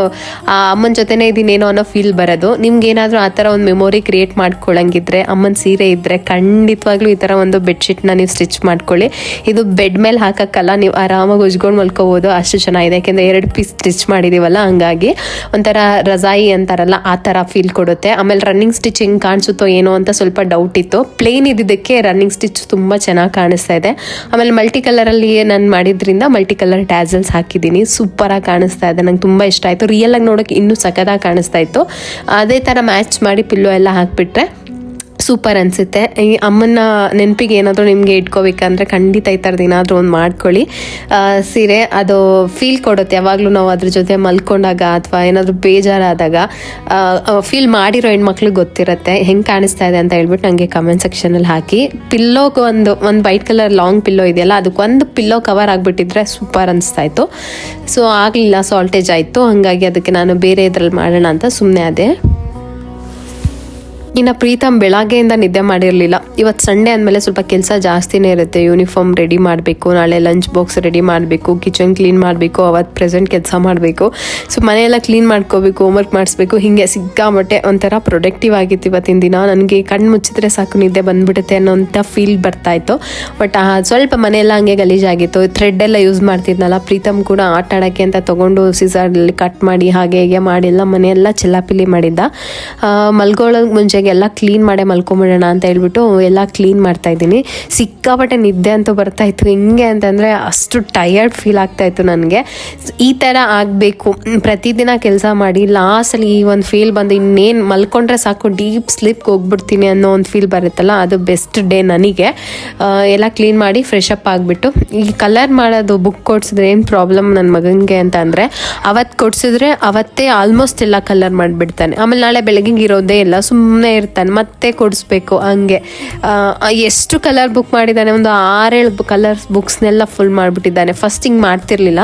ಆ ಅಮ್ಮನ ಜೊತೆನೇ ಇದೀನೇನೋ ಅನ್ನೋ ಫೀಲ್ ಬರೋದು. ನಿಮ್ಗೆ ಏನಾದರೂ ಆ ಥರ ಒಂದು ಮೆಮೊರಿ ಕ್ರಿಯೇಟ್ ಮಾಡ್ಕೊಳ್ಳಂಗಿದ್ರೆ, ಅಮ್ಮನ ಸೀರೆ ಇದ್ದರೆ ಖಂಡಿತವಾಗ್ಲೂ ಈ ಥರ ಒಂದು ಬೆಡ್ಶೀಟ್ನ ನೀವು ಸ್ಟಿಚ್ ಮಾಡ್ಕೊಳ್ಳಿ. ಇದು ಬೆಡ್ ಮೇಲೆ ಹಾಕೋಕ್ಕಲ್ಲ, ನೀವು ಆರಾಮಾಗಿ ಉಜ್ಕೊಂಡು ಮಲ್ಕೋಬೋದು, ಅಷ್ಟು ಚೆನ್ನಾಗಿದೆ. ಯಾಕೆಂದರೆ 2 ಪೀಸ್ ಸ್ಟಿಚ್ ಮಾಡಿದ್ದೀವಲ್ಲ, ಹಂಗಾಗಿ ಒಂಥರ ರಜಾಯಿ ಅಂತಾರಲ್ಲ ಆ ಥರ ಫೀಲ್ ಕೊಡುತ್ತೆ. ಆಮೇಲೆ ರನ್ನಿಂಗ್ ಸ್ಟಿಚ್ ಹೆಂಗೆ ಕಾಣಿಸುತ್ತೋ ಏನೋ ಅಂತ ಸ್ವಲ್ಪ ಡೌಟ್ ಇತ್ತು. ಪ್ಲೇನ್ ಇದ್ದಿದ್ದಕ್ಕೆ ರನ್ನಿಂಗ್ ಸ್ಟಿಚ್ ತುಂಬ ಚೆನ್ನಾಗಿ ಕಾಣಿಸ್ತಾ ಇದೆ. ಆಮೇಲೆ ಮಲ್ಟಿ ಕಲರಲ್ಲಿ ನಾನು ಮಾಡಿದ್ರಿಂದ ಮಲ್ಟಿ ಕಲರ್ ಟ್ಯಾಸಲ್ಸ್ ಹಾಕಿದ್ದೀನಿ. ಸೂಪರಾಗಿ ಕಾಣಿಸ್ತಾ ಇದೆ, ನಂಗೆ ತುಂಬ ಇಷ್ಟ ಆಯಿತು. ರಿಯಲಾಗಿ ನೋಡೋಕ್ಕೆ ಇನ್ನೂ ಸಖತ್ತಾಗಿ ಕಾಣಿಸ್ತಾ ಇತ್ತು. ಅದೇ ಥರ ಮ್ಯಾಚ್ ಮಾಡಿ ಪಿಲ್ಲೋ ಎಲ್ಲ ಹಾಕಿಬಿಟ್ರೆ ಸೂಪರ್ ಅನಿಸುತ್ತೆ. ಈ ಅಮ್ಮನ ನೆನಪಿಗೆ ಏನಾದರೂ ನಿಮಗೆ ಇಟ್ಕೋಬೇಕಂದ್ರೆ ಖಂಡಿತ ಈ ಥರದ್ದು ಏನಾದರೂ ಒಂದು ಮಾಡ್ಕೊಳ್ಳಿ. ಸೀರೆ ಅದು ಫೀಲ್ ಕೊಡುತ್ತೆ. ಯಾವಾಗಲೂ ನಾವು ಅದ್ರ ಜೊತೆ ಮಲ್ಕೊಂಡಾಗ ಅಥವಾ ಏನಾದರೂ ಬೇಜಾರಾದಾಗ ಫೀಲ್ ಮಾಡಿರೋ ಹೆಣ್ಮಕ್ಳಿಗೆ ಗೊತ್ತಿರುತ್ತೆ ಹೆಂಗೆ ಕಾಣಿಸ್ತಾ ಇದೆ ಅಂತ ಹೇಳ್ಬಿಟ್ಟು ನನಗೆ ಕಮೆಂಟ್ ಸೆಕ್ಷನಲ್ಲಿ ಹಾಕಿ. ಪಿಲ್ಲೋಗೆ ಒಂದು ವೈಟ್ ಕಲರ್ ಲಾಂಗ್ ಪಿಲ್ಲೋ ಇದೆಯಲ್ಲ, ಅದಕ್ಕೊಂದು ಪಿಲ್ಲೋ ಕವರ್ ಆಗಿಬಿಟ್ಟಿದ್ರೆ ಸೂಪರ್ ಅನಿಸ್ತಾ ಇತ್ತು. ಸೊ ಆಗಲಿಲ್ಲ, ಸಾಲ್ಟೇಜ್ ಆಯಿತು. ಹಾಗಾಗಿ ಅದಕ್ಕೆ ನಾನು ಬೇರೆ ಇದ್ರಲ್ಲಿ ಮಾಡೋಣ ಅಂತ ಸುಮ್ಮನೆ ಅದೇ. ಇನ್ನು ಪ್ರೀತಮ್ ಬೆಳಗ್ಗೆಯಿಂದ ನಿದ್ದೆ ಮಾಡಿರಲಿಲ್ಲ. ಇವತ್ತು ಸಂಡೇ ಅಂದಮೇಲೆ ಸ್ವಲ್ಪ ಕೆಲಸ ಜಾಸ್ತಿನೇ ಇರುತ್ತೆ. ಯೂನಿಫಾರ್ಮ್ ರೆಡಿ ಮಾಡಬೇಕು, ನಾಳೆ ಲಂಚ್ ಬಾಕ್ಸ್ ರೆಡಿ ಮಾಡಬೇಕು, ಕಿಚನ್ ಕ್ಲೀನ್ ಮಾಡಬೇಕು, ಅವತ್ತು ಪ್ರೆಸೆಂಟ್ ಕೆಲಸ ಮಾಡಬೇಕು. ಸೊ ಮನೆಯೆಲ್ಲ ಕ್ಲೀನ್ ಮಾಡ್ಕೋಬೇಕು, ಹೋಮ್ವರ್ಕ್ ಮಾಡಿಸ್ಬೇಕು. ಹೀಗೆ ಸಿಕ್ಕಾಬಟ್ಟೆ ಒಂಥರ ಪ್ರೊಡಕ್ಟಿವ್ ಆಗಿತ್ತು ಇವತ್ತಿನ ದಿನ. ನನಗೆ ಕಣ್ಣು ಮುಚ್ಚಿದ್ರೆ ಸಾಕು ನಿದ್ದೆ ಬಂದುಬಿಡುತ್ತೆ ಅನ್ನೋಂಥ ಫೀಲ್ ಬರ್ತಾಯಿತ್ತು. ಬಟ್ ಸ್ವಲ್ಪ ಮನೆಯೆಲ್ಲ ಹಂಗೆ ಗಲೀಜಾಗಿತ್ತು. ಥ್ರೆಡ್ಡೆಲ್ಲ ಯೂಸ್ ಮಾಡ್ತಿದ್ನಲ್ಲ, ಪ್ರೀತಮ್ ಕೂಡ ಆಟ ಆಡೋಕ್ಕೆ ಅಂತ ತೊಗೊಂಡು ಸೀಸರಲ್ಲಿ ಕಟ್ ಮಾಡಿ ಹಾಗೆ ಹೀಗೆ ಮಾಡಿ ಎಲ್ಲ ಮನೆಯೆಲ್ಲ ಚೆಲ್ಲಾಪಿಲ್ಲಿ ಮಾಡಿದ್ದ. ಮಲ್ಕೊಳ್ಳೋಕೆ ಮುಂಚೆ ಎಲ್ಲ ಕ್ಲೀನ್ ಮಾಡೇ ಮಲ್ಕೊಂಬಿಡೋಣ ಅಂತ ಹೇಳ್ಬಿಟ್ಟು ಎಲ್ಲ ಕ್ಲೀನ್ ಮಾಡ್ತಾ ಇದ್ದೀನಿ. ಸಿಕ್ಕಾಪಟ್ಟೆ ನಿದ್ದೆ ಅಂತೂ ಬರ್ತಾಯಿತ್ತು. ಹೆಂಗೆ ಅಂತಂದರೆ ಅಷ್ಟು ಟಯರ್ಡ್ ಫೀಲ್ ಆಗ್ತಾಯಿತ್ತು ನನಗೆ. ಈ ಥರ ಆಗಬೇಕು, ಪ್ರತಿದಿನ ಕೆಲಸ ಮಾಡಿ ಲಾಸ್ಟಲ್ಲಿ ಈ ಒಂದು ಫೀಲ್ ಬಂದು ಇನ್ನೇನು ಮಲ್ಕೊಂಡ್ರೆ ಸಾಕು ಡೀಪ್ ಸ್ಲೀಪ್ಗೆ ಹೋಗ್ಬಿಡ್ತೀನಿ ಅನ್ನೋ ಒಂದು ಫೀಲ್ ಬರುತ್ತಲ್ಲ, ಅದು ಬೆಸ್ಟ್ ಡೇ ನನಗೆ. ಎಲ್ಲ ಕ್ಲೀನ್ ಮಾಡಿ ಫ್ರೆಶ್ ಅಪ್ ಆಗಿಬಿಟ್ಟು ಈ ಕಲರ್ ಮಾಡೋದು ಬುಕ್ ಕೊಡ್ಸಿದ್ರೆ ಏನು ಪ್ರಾಬ್ಲಮ್ ನನ್ನ ಮಗನಿಗೆ ಅಂತ ಅಂದರೆ, ಅವತ್ತು ಕೊಡ್ಸಿದ್ರೆ ಅವತ್ತೇ ಆಲ್ಮೋಸ್ಟ್ ಎಲ್ಲ ಕಲರ್ ಮಾಡಿಬಿಡ್ತಾನೆ. ಆಮೇಲೆ ನಾಳೆ ಬೆಳಗ್ಗೆ ಇರೋದೇ ಇಲ್ಲ, ಸುಮ್ಮನೆ ಇರ್ತಾನೆ, ಮತ್ತೆ ಕೊಡಿಸ್ಬೇಕು. ಹಂಗೆ ಎಷ್ಟು ಕಲರ್ ಬುಕ್ ಮಾಡಿದ್ದಾನೆ, ಒಂದು 6-7 ಕಲರ್ಸ್ ಬುಕ್ಸ್ನೆಲ್ಲ ಫುಲ್ ಮಾಡಿಬಿಟ್ಟಿದ್ದಾನೆ. ಫಸ್ಟ್ ಹಿಂಗೆ ಮಾಡ್ತಿರ್ಲಿಲ್ಲ,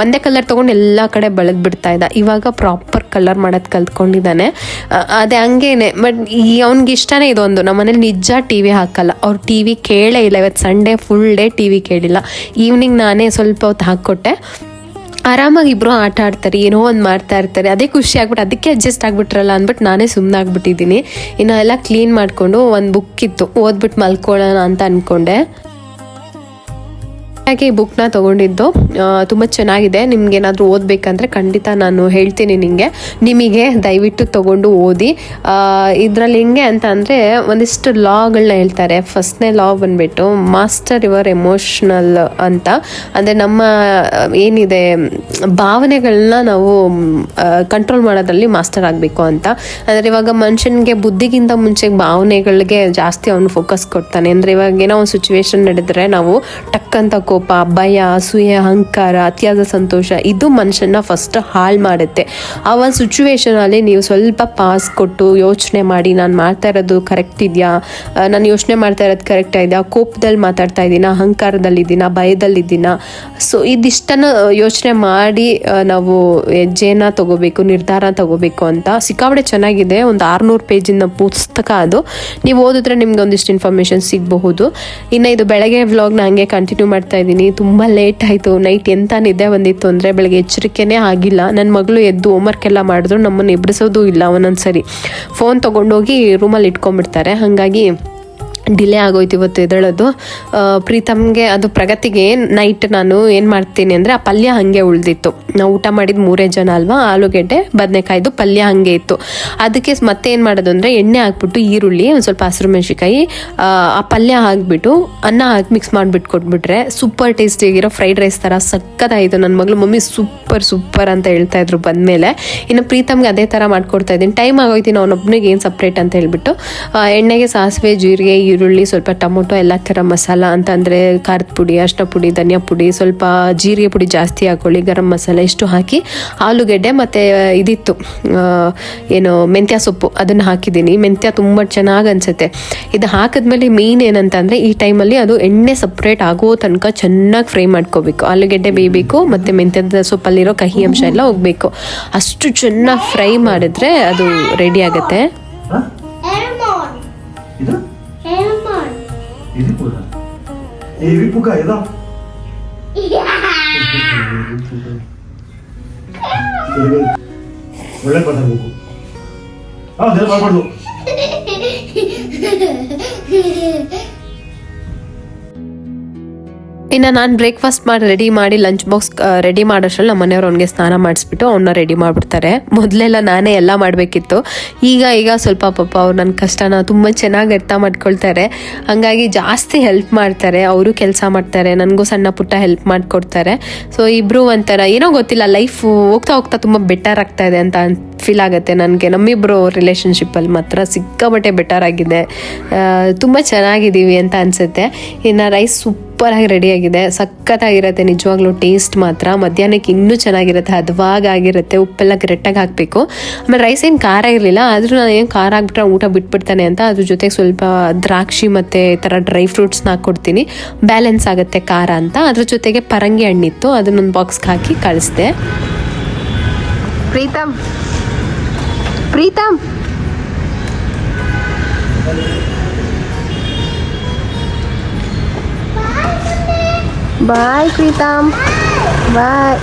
ಒಂದೇ ಕಲರ್ ತೊಗೊಂಡು ಎಲ್ಲ ಕಡೆ ಬೆಳೆದು ಬಿಡ್ತಾ ಇದ್ದ. ಇವಾಗ ಪ್ರಾಪರ್ ಕಲರ್ ಮಾಡೋದು ಕಲ್ತ್ಕೊಂಡಿದ್ದಾನೆ. ಅದೇ ಹಂಗೇನೆ. ಬಟ್ ಅವ್ನಿಗೆ ಇಷ್ಟನೇ ಇದೊಂದು, ನಮ್ಮ ಮನೇಲಿ ನಿಜ ಟಿ ವಿ ಹಾಕಲ್ಲ, ಅವ್ರು ಟಿ ವಿ ಕೇಳೇ ಇಲ್ಲ. ಇವತ್ತು Sunday full day TV ಕೇಳಿಲ್ಲ. ಈವ್ನಿಂಗ್ ನಾನೇ ಸ್ವಲ್ಪ ಹೊತ್ತು ಹಾಕ್ಕೊಟ್ಟೆ. ಆರಾಮಾಗಿ ಇಬ್ಬರು ಆಟ ಆಡ್ತಾರೆ, ಏನೋ ಒಂದು ಮಾಡ್ತಾ ಇರ್ತಾರೆ. ಅದೇ ಖುಷಿ ಆಗ್ಬಿಟ್ಟು ಅದಕ್ಕೆ ಅಡ್ಜಸ್ಟ್ ಆಗಿಬಿಟ್ರಲ್ಲ ಅಂದ್ಬಿಟ್ಟು ನಾನೇ ಸುಮ್ಮನೆ ಆಗ್ಬಿಟ್ಟಿದ್ದೀನಿ. ಇನ್ನು ಎಲ್ಲ ಕ್ಲೀನ್ ಮಾಡಿಕೊಂಡು ಒಂದು ಬುಕ್ ಇತ್ತು, ಓದ್ಬಿಟ್ಟು ಮಲ್ಕೊಳ್ಳೋಣ ಅಂತ ಅಂದ್ಕೊಂಡೆ. ಹಾಗೆ ಈ ಬುಕ್ನ ತೊಗೊಂಡಿದ್ದು ತುಂಬ ಚೆನ್ನಾಗಿದೆ. ನಿಮ್ಗೇನಾದರೂ ಓದಬೇಕಂದ್ರೆ ಖಂಡಿತ ನಾನು ಹೇಳ್ತೀನಿ ನಿಮಗೆ ದಯವಿಟ್ಟು ತೊಗೊಂಡು ಓದಿ. ಇದರಲ್ಲಿ ಹೆಂಗೆ ಅಂತ ಅಂದರೆ ಒಂದಿಷ್ಟು ಲಾಗಳನ್ನ ಹೇಳ್ತಾರೆ. ಫಸ್ಟ್ನೇ ಲಾ ಬಂದುಬಿಟ್ಟು ಮಾಸ್ಟರ್ ಯುವರ್ ಎಮೋಷ್ನಲ್ ಅಂತ, ಅಂದರೆ ನಮ್ಮ ಏನಿದೆ ಭಾವನೆಗಳನ್ನ ನಾವು ಕಂಟ್ರೋಲ್ ಮಾಡೋದ್ರಲ್ಲಿ ಮಾಸ್ಟರ್ ಆಗಬೇಕು ಅಂತ. ಅಂದರೆ ಇವಾಗ ಮನುಷ್ಯನಿಗೆ ಬುದ್ಧಿಗಿಂತ ಮುಂಚೆ ಭಾವನೆಗಳಿಗೆ ಜಾಸ್ತಿ ಅವನು ಫೋಕಸ್ ಕೊಡ್ತಾನೆ. ಅಂದರೆ ಇವಾಗ ಏನೋ ಒಂದು ಸಿಚುವೇಶನ್ ನಡೆದರೆ ನಾವು ಟಕ್ಕಂತ ಕೋಪ, ಭಯ, ಅಸೂಯೆ, ಅಹಂಕಾರ, ಅತಿಯಾದ ಸಂತೋಷ ಇದು ಮನುಷ್ಯನ ಫಸ್ಟ್ ಹಾಳು ಮಾಡುತ್ತೆ. ಆ ಒಂದು ಸಿಚುವೇಶನಲ್ಲಿ ನೀವು ಸ್ವಲ್ಪ ಪಾಸ್ ಕೊಟ್ಟು ಯೋಚನೆ ಮಾಡಿ, ನಾನು ಮಾಡ್ತಾ ಇರೋದು ಕರೆಕ್ಟ್ ಇದೆಯಾ, ನಾನು ಯೋಚನೆ ಮಾಡ್ತಾ ಇರೋದು ಕರೆಕ್ಟ್ ಇದೆಯಾ, ಕೋಪದಲ್ಲಿ ಮಾತಾಡ್ತಾ ಇದ್ದೀನ, ಅಹಂಕಾರದಲ್ಲಿದ್ದೀನ, ಭಯದಲ್ಲಿದ್ದೀನ. ಸೊ ಇದಿಷ್ಟನ್ನು ಯೋಚನೆ ಮಾಡಿ ನಾವು ಹೆಜ್ಜೆನ ತಗೋಬೇಕು, ನಿರ್ಧಾರ ತಗೋಬೇಕು ಅಂತ. ಸಿಕ್ಕಾಪಟ್ಟೆ ಚೆನ್ನಾಗಿದೆ. ಒಂದು 600 ಪೇಜಿನ ಪುಸ್ತಕ ಅದು. ನೀವು ಓದಿದ್ರೆ ನಿಮ್ಗೆ ಒಂದಿಷ್ಟು ಇನ್ಫಾರ್ಮೇಷನ್ ಸಿಗಬಹುದು. ಇನ್ನು ಇದು ಬೆಳಗ್ಗೆ ವ್ಲಾಗ್ನ ಹಂಗೆ ಕಂಟಿನ್ಯೂ ಮಾಡ್ತಾ ಇದ್ದೀನಿ. ತುಂಬ ಲೇಟ್ ಆಯಿತು. ನೈಟ್ ಎಂತ ನಿದ್ದೆ ಬಂದಿತ್ತು ಅಂದರೆ ಬೆಳಗ್ಗೆ ಎಚ್ಚರಿಕೆನೇ ಆಗಿಲ್ಲ. ನನ್ನ ಮಗಳು ಎದ್ದು ಹೋಮ್ವರ್ಕ್ ಎಲ್ಲ ಮಾಡಿದ್ರು ನಮ್ಮನ್ನು ಎಬ್ಬಿಸೋದು ಇಲ್ಲ. ಒಂದೊಂದ್ಸರಿ ಫೋನ್ ತೊಗೊಂಡೋಗಿ ರೂಮಲ್ಲಿ ಇಟ್ಕೊಂಡ್ಬಿಡ್ತಾರೆ. ಹಾಗಾಗಿ ಡಿಲೇ ಆಗೋಯ್ತು ಇವತ್ತು ಎದ್ದೇಳೋದು. ಪ್ರೀತಮ್ಗೆ ಅದು ಪ್ರಗತಿಗೆ ನೈಟ್ ನಾನು ಏನು ಮಾಡ್ತೀನಿ ಅಂದರೆ ಆ ಪಲ್ಯ ಹಾಗೆ ಉಳಿದಿತ್ತು. ನಾವು ಊಟ ಮಾಡಿದ 3 ಜನ ಅಲ್ವಾ, ಆಲೂಗೆಡ್ಡೆ ಬದನೆಕಾಯ್ದು ಪಲ್ಯ ಹಾಗೆ ಇತ್ತು. ಅದಕ್ಕೆ ಮತ್ತೆ ಏನು ಮಾಡೋದು ಅಂದರೆ ಎಣ್ಣೆ ಹಾಕ್ಬಿಟ್ಟು ಈರುಳ್ಳಿ ಒಂದು ಸ್ವಲ್ಪ ಹಸಿರು ಮೆಣಸಿಕಾಯಿ ಆ ಪಲ್ಯ ಹಾಕ್ಬಿಟ್ಟು ಅನ್ನ ಹಾಕಿ ಮಿಕ್ಸ್ ಮಾಡಿಬಿಟ್ಟು ಕೊಟ್ಬಿಟ್ರೆ ಸೂಪರ್ ಟೇಸ್ಟಿಯಾಗಿರೋ ಫ್ರೈಡ್ ರೈಸ್ ಥರ ಸಕ್ಕತ್ತಾಯಿತು. ನನ್ನ ಮಗಳು ಮಮ್ಮಿ ಸೂಪರ್ ಅಂತ ಹೇಳ್ತಾ ಇದ್ರು ಬಂದಮೇಲೆ. ಇನ್ನು ಪ್ರೀತಮ್ಗೆ ಅದೇ ಥರ ಮಾಡ್ಕೊಡ್ತಾ ಇದ್ದೀನಿ. ಟೈಮ್ ಆಗೋಯ್ತೀನಿ ಅವನೊಬ್ಬನಿಗೆ ಏನು ಸಪ್ರೇಟ್ ಅಂತ ಹೇಳ್ಬಿಟ್ಟು ಎಣ್ಣೆಗೆ ಸಾಸಿವೆ, ಜೀರಿಗೆ, ಈರುಳ್ಳಿ, ಸ್ವಲ್ಪ ಟೊಮೊಟೊ, ಎಲ್ಲ ಥರ ಮಸಾಲ ಅಂತಂದರೆ ಖಾರದ ಪುಡಿ, ಅರಿಶಿನ ಪುಡಿ, ಧನಿಯಾ ಪುಡಿ, ಸ್ವಲ್ಪ ಜೀರಿಗೆ ಪುಡಿ ಜಾಸ್ತಿ ಹಾಕೊಳ್ಳಿ, ಗರಂ ಮಸಾಲೆ ಇಷ್ಟು ಹಾಕಿ ಆಲೂಗೆಡ್ಡೆ ಮತ್ತು ಇದಿತ್ತು ಏನು ಮೆಂತ್ಯ ಸೊಪ್ಪು ಅದನ್ನು ಹಾಕಿದ್ದೀನಿ. ಮೆಂತ್ಯ ತುಂಬ ಚೆನ್ನಾಗಿ ಅನಿಸುತ್ತೆ. ಇದು ಹಾಕಿದ್ಮೇಲೆ ಮೇನ್ ಏನಂತಂದರೆ ಈ ಟೈಮಲ್ಲಿ ಅದು ಎಣ್ಣೆ ಸಪ್ರೇಟ್ ಆಗೋ ತನಕ ಚೆನ್ನಾಗಿ ಫ್ರೈ ಮಾಡ್ಕೋಬೇಕು. ಆಲೂಗೆಡ್ಡೆ ಬೇಯಬೇಕು ಮತ್ತು ಮೆಂತ್ಯದ ಸೊಪ್ಪಲ್ಲಿರೋ ಕಹಿ ಅಂಶ ಎಲ್ಲ ಹೋಗಬೇಕು. ಅಷ್ಟು ಚೆನ್ನಾಗಿ ಫ್ರೈ ಮಾಡಿದ್ರೆ ಅದು ರೆಡಿ ಆಗುತ್ತೆ. ಒಳ್ಳೆ ಮಾತಾಡ್ಬೇಕು. ಮಾಡ್ಬಾರ್ದು. ಇನ್ನು ನಾನು ಬ್ರೇಕ್ಫಾಸ್ಟ್ ಮಾಡಿ ರೆಡಿ ಮಾಡಿ ಲಂಚ್ ಬಾಕ್ಸ್ ರೆಡಿ ಮಾಡೋಷ್ಟ್ರಲ್ಲಿ ನಮ್ಮ ಮನೆಯವ್ರು ಅವ್ನಿಗೆ ಸ್ನಾನ ಮಾಡಿಸ್ಬಿಟ್ಟು ಅವನ್ನ ರೆಡಿ ಮಾಡಿಬಿಡ್ತಾರೆ. ಮೊದಲೆಲ್ಲ ನಾನೇ ಎಲ್ಲ ಮಾಡಬೇಕಿತ್ತು. ಈಗ ಸ್ವಲ್ಪ ಪಾಪ ಅವ್ರು ನನ್ನ ಕಷ್ಟನ ತುಂಬ ಚೆನ್ನಾಗಿ ಅರ್ಥ ಮಾಡ್ಕೊಳ್ತಾರೆ. ಹಾಗಾಗಿ ಜಾಸ್ತಿ ಹೆಲ್ಪ್ ಮಾಡ್ತಾರೆ. ಅವರು ಕೆಲಸ ಮಾಡ್ತಾರೆ, ನನಗೂ ಸಣ್ಣ ಪುಟ್ಟ ಹೆಲ್ಪ್ ಮಾಡಿಕೊಡ್ತಾರೆ. ಸೊ ಇಬ್ಬರು ಒಂಥರ ಏನೋ ಗೊತ್ತಿಲ್ಲ, ಲೈಫ್ ಹೋಗ್ತಾ ತುಂಬ ಬೆಟರ್ ಆಗ್ತಾ ಇದೆ ಅಂತ ಫೀಲ್ ಆಗುತ್ತೆ ನನಗೆ. ನಮ್ಮಿಬ್ಬರು ರಿಲೇಷನ್ಶಿಪ್ಪಲ್ಲಿ ಮಾತ್ರ ಸಿಕ್ಕಾಬಟ್ಟೆ ಬೆಟರ್ ಆಗಿದೆ. ತುಂಬ ಚೆನ್ನಾಗಿದ್ದೀವಿ ಅಂತ ಅನಿಸುತ್ತೆ. ಇನ್ನು ರೈಸ್ ಸೂಪರಾಗಿ ರೆಡಿಯಾಗಿದೆ, ಸಖತ್ತಾಗಿರುತ್ತೆ ನಿಜವಾಗ್ಲೂ. ಟೇಸ್ಟ್ ಮಾತ್ರ ಮಧ್ಯಾಹ್ನಕ್ಕೆ ಇನ್ನೂ ಚೆನ್ನಾಗಿರುತ್ತೆ, ಹದವಾಗಿರುತ್ತೆ. ಉಪ್ಪೆಲ್ಲ ಕರೆಕ್ಟಾಗಿ ಹಾಕಬೇಕು. ಆಮೇಲೆ ರೈಸ್ ಏನು ಖಾರ ಇರಲಿಲ್ಲ, ಆದರೂ ನಾನು ಏನು ಖಾರ ಆಗಿಬಿಟ್ರೆ ಊಟ ಬಿಟ್ಬಿಡ್ತಾನೆ ಅಂತ ಅದ್ರ ಜೊತೆಗೆ ಸ್ವಲ್ಪ ದ್ರಾಕ್ಷಿ ಮತ್ತು ಈ ಥರ ಡ್ರೈ ಫ್ರೂಟ್ಸ್ನ ಹಾಕ್ಕೊಡ್ತೀನಿ, ಬ್ಯಾಲೆನ್ಸ್ ಆಗುತ್ತೆ ಖಾರ ಅಂತ. ಅದ್ರ ಜೊತೆಗೆ ಪರಂಗಿ ಹಣ್ಣಿತ್ತು, ಅದನ್ನೊಂದು ಬಾಕ್ಸ್ಗೆ ಹಾಕಿ ಕಳಿಸ್ದೆ. ಪ್ರೀತಮ್ ಬಾಯ್ ಪ್ರೀತಮ್, ಬಾಯ್.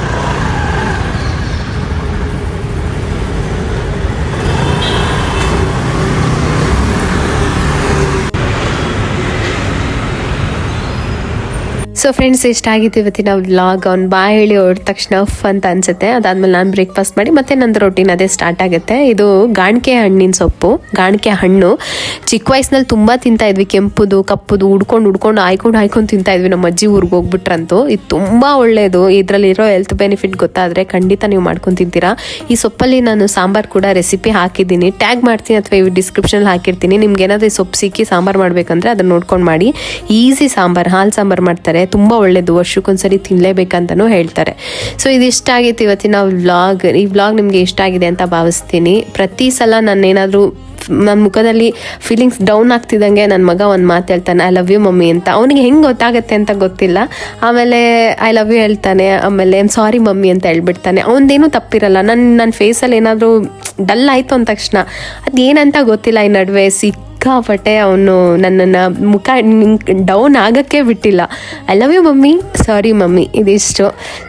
ಸೊ ಫ್ರೆಂಡ್ಸ್, ಇಷ್ಟಾಗಿತ್ತು ಇವತ್ತಿನ ವ್ಲಾಗ್. ಅವ್ನು ಬಾಯ್ ಹೇಳಿ ಹೊರಟ ತಕ್ಷಣ ಅಂತ ಅನ್ಸುತ್ತೆ. ಅದಾದ್ಮೇಲೆ ನಾನು ಬ್ರೇಕ್ಫಾಸ್ಟ್ ಮಾಡಿ ಮತ್ತೆ ನಂದು ರೊಟೀನ್ ಅದೇ ಸ್ಟಾರ್ಟ್ ಆಗುತ್ತೆ. ಇದು ಗಾಣಿಕೆ ಹಣ್ಣಿನ ಸೊಪ್ಪು, ಗಾಣಿಕೆ ಹಣ್ಣು. ಚಿಕ್ಕ ವಯಸ್ಸಿನಲ್ಲಿ ತುಂಬ ತಿಂತಾ ಇದ್ವಿ, ಕೆಂಪುದು ಕಪ್ಪುದು ಹುಡ್ಕೊಂಡು ಆಯ್ಕೊಂಡು ತಿಂತಾ ಇದ್ವಿ ನಮ್ಮ ಅಜ್ಜಿ ಊರಿಗೆ ಹೋಗ್ಬಿಟ್ರಂತೂ. ಇದು ತುಂಬ ಒಳ್ಳೆಯದು. ಇದರಲ್ಲಿರೋ ಹೆಲ್ತ್ ಬೆನಿಫಿಟ್ ಗೊತ್ತಾದರೆ ಖಂಡಿತ ನೀವು ಮಾಡ್ಕೊಂಡು ತಿಂತೀರಾ. ಈ ಸೊಪ್ಪಲ್ಲಿ ನಾನು ಸಾಂಬಾರು ಕೂಡ ರೆಸಿಪಿ ಹಾಕಿದ್ದೀನಿ, ಟ್ಯಾಗ್ ಮಾಡ್ತೀನಿ ಅಥವಾ ಈ ಡಿಸ್ಕ್ರಿಪ್ಷನಲ್ಲಿ ಹಾಕಿರ್ತೀನಿ. ನಿಮ್ಗೆ ಏನಾದರೂ ಈ ಸೊಪ್ಪು ಸಿಕ್ಕಿ ಸಾಂಬಾರು ಮಾಡಬೇಕಂದ್ರೆ ಅದನ್ನು ನೋಡ್ಕೊಂಡು ಮಾಡಿ. ಈಸಿ ಸಾಂಬಾರು, ಹಾಲು ಸಾಂಬಾರು ಮಾಡ್ತಾರೆ, ತುಂಬ ಒಳ್ಳೆಯದು. ವರ್ಷಕ್ಕೊಂದ್ಸರಿ ತಿನ್ನಲೇಬೇಕಂತನೂ ಹೇಳ್ತಾರೆ. ಸೊ ಇದಿಷ್ಟ ಆಗಿತ್ತು ಇವತ್ತಿನ ವ್ಲಾಗ್. ಈ ವ್ಲಾಗ್ ನಿಮಗೆ ಇಷ್ಟ ಆಗಿದೆ ಅಂತ ಭಾವಿಸ್ತೀನಿ. ಪ್ರತಿ ಸಲ ನಾನೇನಾದರೂ ನನ್ನ ಮುಖದಲ್ಲಿ ಫೀಲಿಂಗ್ಸ್ ಡೌನ್ ಆಗ್ತಿದ್ದಂಗೆ ನನ್ನ ಮಗ ಒಂದು ಮಾತು ಹೇಳ್ತಾನೆ, ಐ ಲವ್ ಯು ಮಮ್ಮಿ ಅಂತ. ಅವನಿಗೆ ಹೆಂಗೆ ಗೊತ್ತಾಗುತ್ತೆ ಅಂತ ಗೊತ್ತಿಲ್ಲ. ಆಮೇಲೆ ಐ ಲವ್ ಯು ಹೇಳ್ತಾನೆ, ಆಮೇಲೆ ಸಾರಿ ಮಮ್ಮಿ ಅಂತ ಹೇಳ್ಬಿಡ್ತಾನೆ. ಅವನದೇನೂ ತಪ್ಪಿರಲ್ಲ. ನನ್ನ ಫೇಸಲ್ಲಿ ಏನಾದರೂ ಡಲ್ ಆಯಿತು ಅಂದ ತಕ್ಷಣ ಅದೇನಂತ ಗೊತ್ತಿಲ್ಲ, ಈ ನಡುವೆ ಸಿಕ್ಕಾಪಟ್ಟೆ ಅವನು ನನ್ನನ್ನು ಮುಖ ಡೌನ್ ಆಗೋಕ್ಕೆ ಬಿಟ್ಟಿಲ್ಲ. I love you mummy, sorry mummy, ಇದಿಷ್ಟು.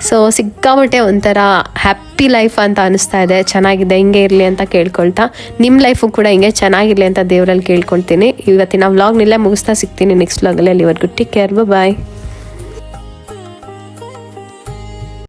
ಸೊ ಸಿಕ್ಕಾಪಟ್ಟೆ ಒಂಥರ ಹ್ಯಾಪಿ ಲೈಫ್ ಅಂತ ಅನಿಸ್ತಾ ಇದೆ. ಚೆನ್ನಾಗಿದೆ, ಹಿಂಗೆ ಇರಲಿ ಅಂತ ಕೇಳ್ಕೊಳ್ತಾ, ನಿಮ್ಮ ಲೈಫು ಕೂಡ ಹಿಂಗೆ ಚೆನ್ನಾಗಿರಲಿ ಅಂತ ದೇವರಲ್ಲಿ ಕೇಳ್ಕೊಳ್ತೀನಿ. ಇವತ್ತಿನ ವ್ಲಾಗ್ನೆಲ್ಲ ಮುಗಿಸ್ತಾ ಸಿಗ್ತೀನಿ ನೆಕ್ಸ್ಟ್ ವ್ಲಾಗಲ್ಲಿ. ಅಲ್ಲಿವರೆಗೂ ಟೇಕ್ ಕೇರ್, ಬಾಯ್.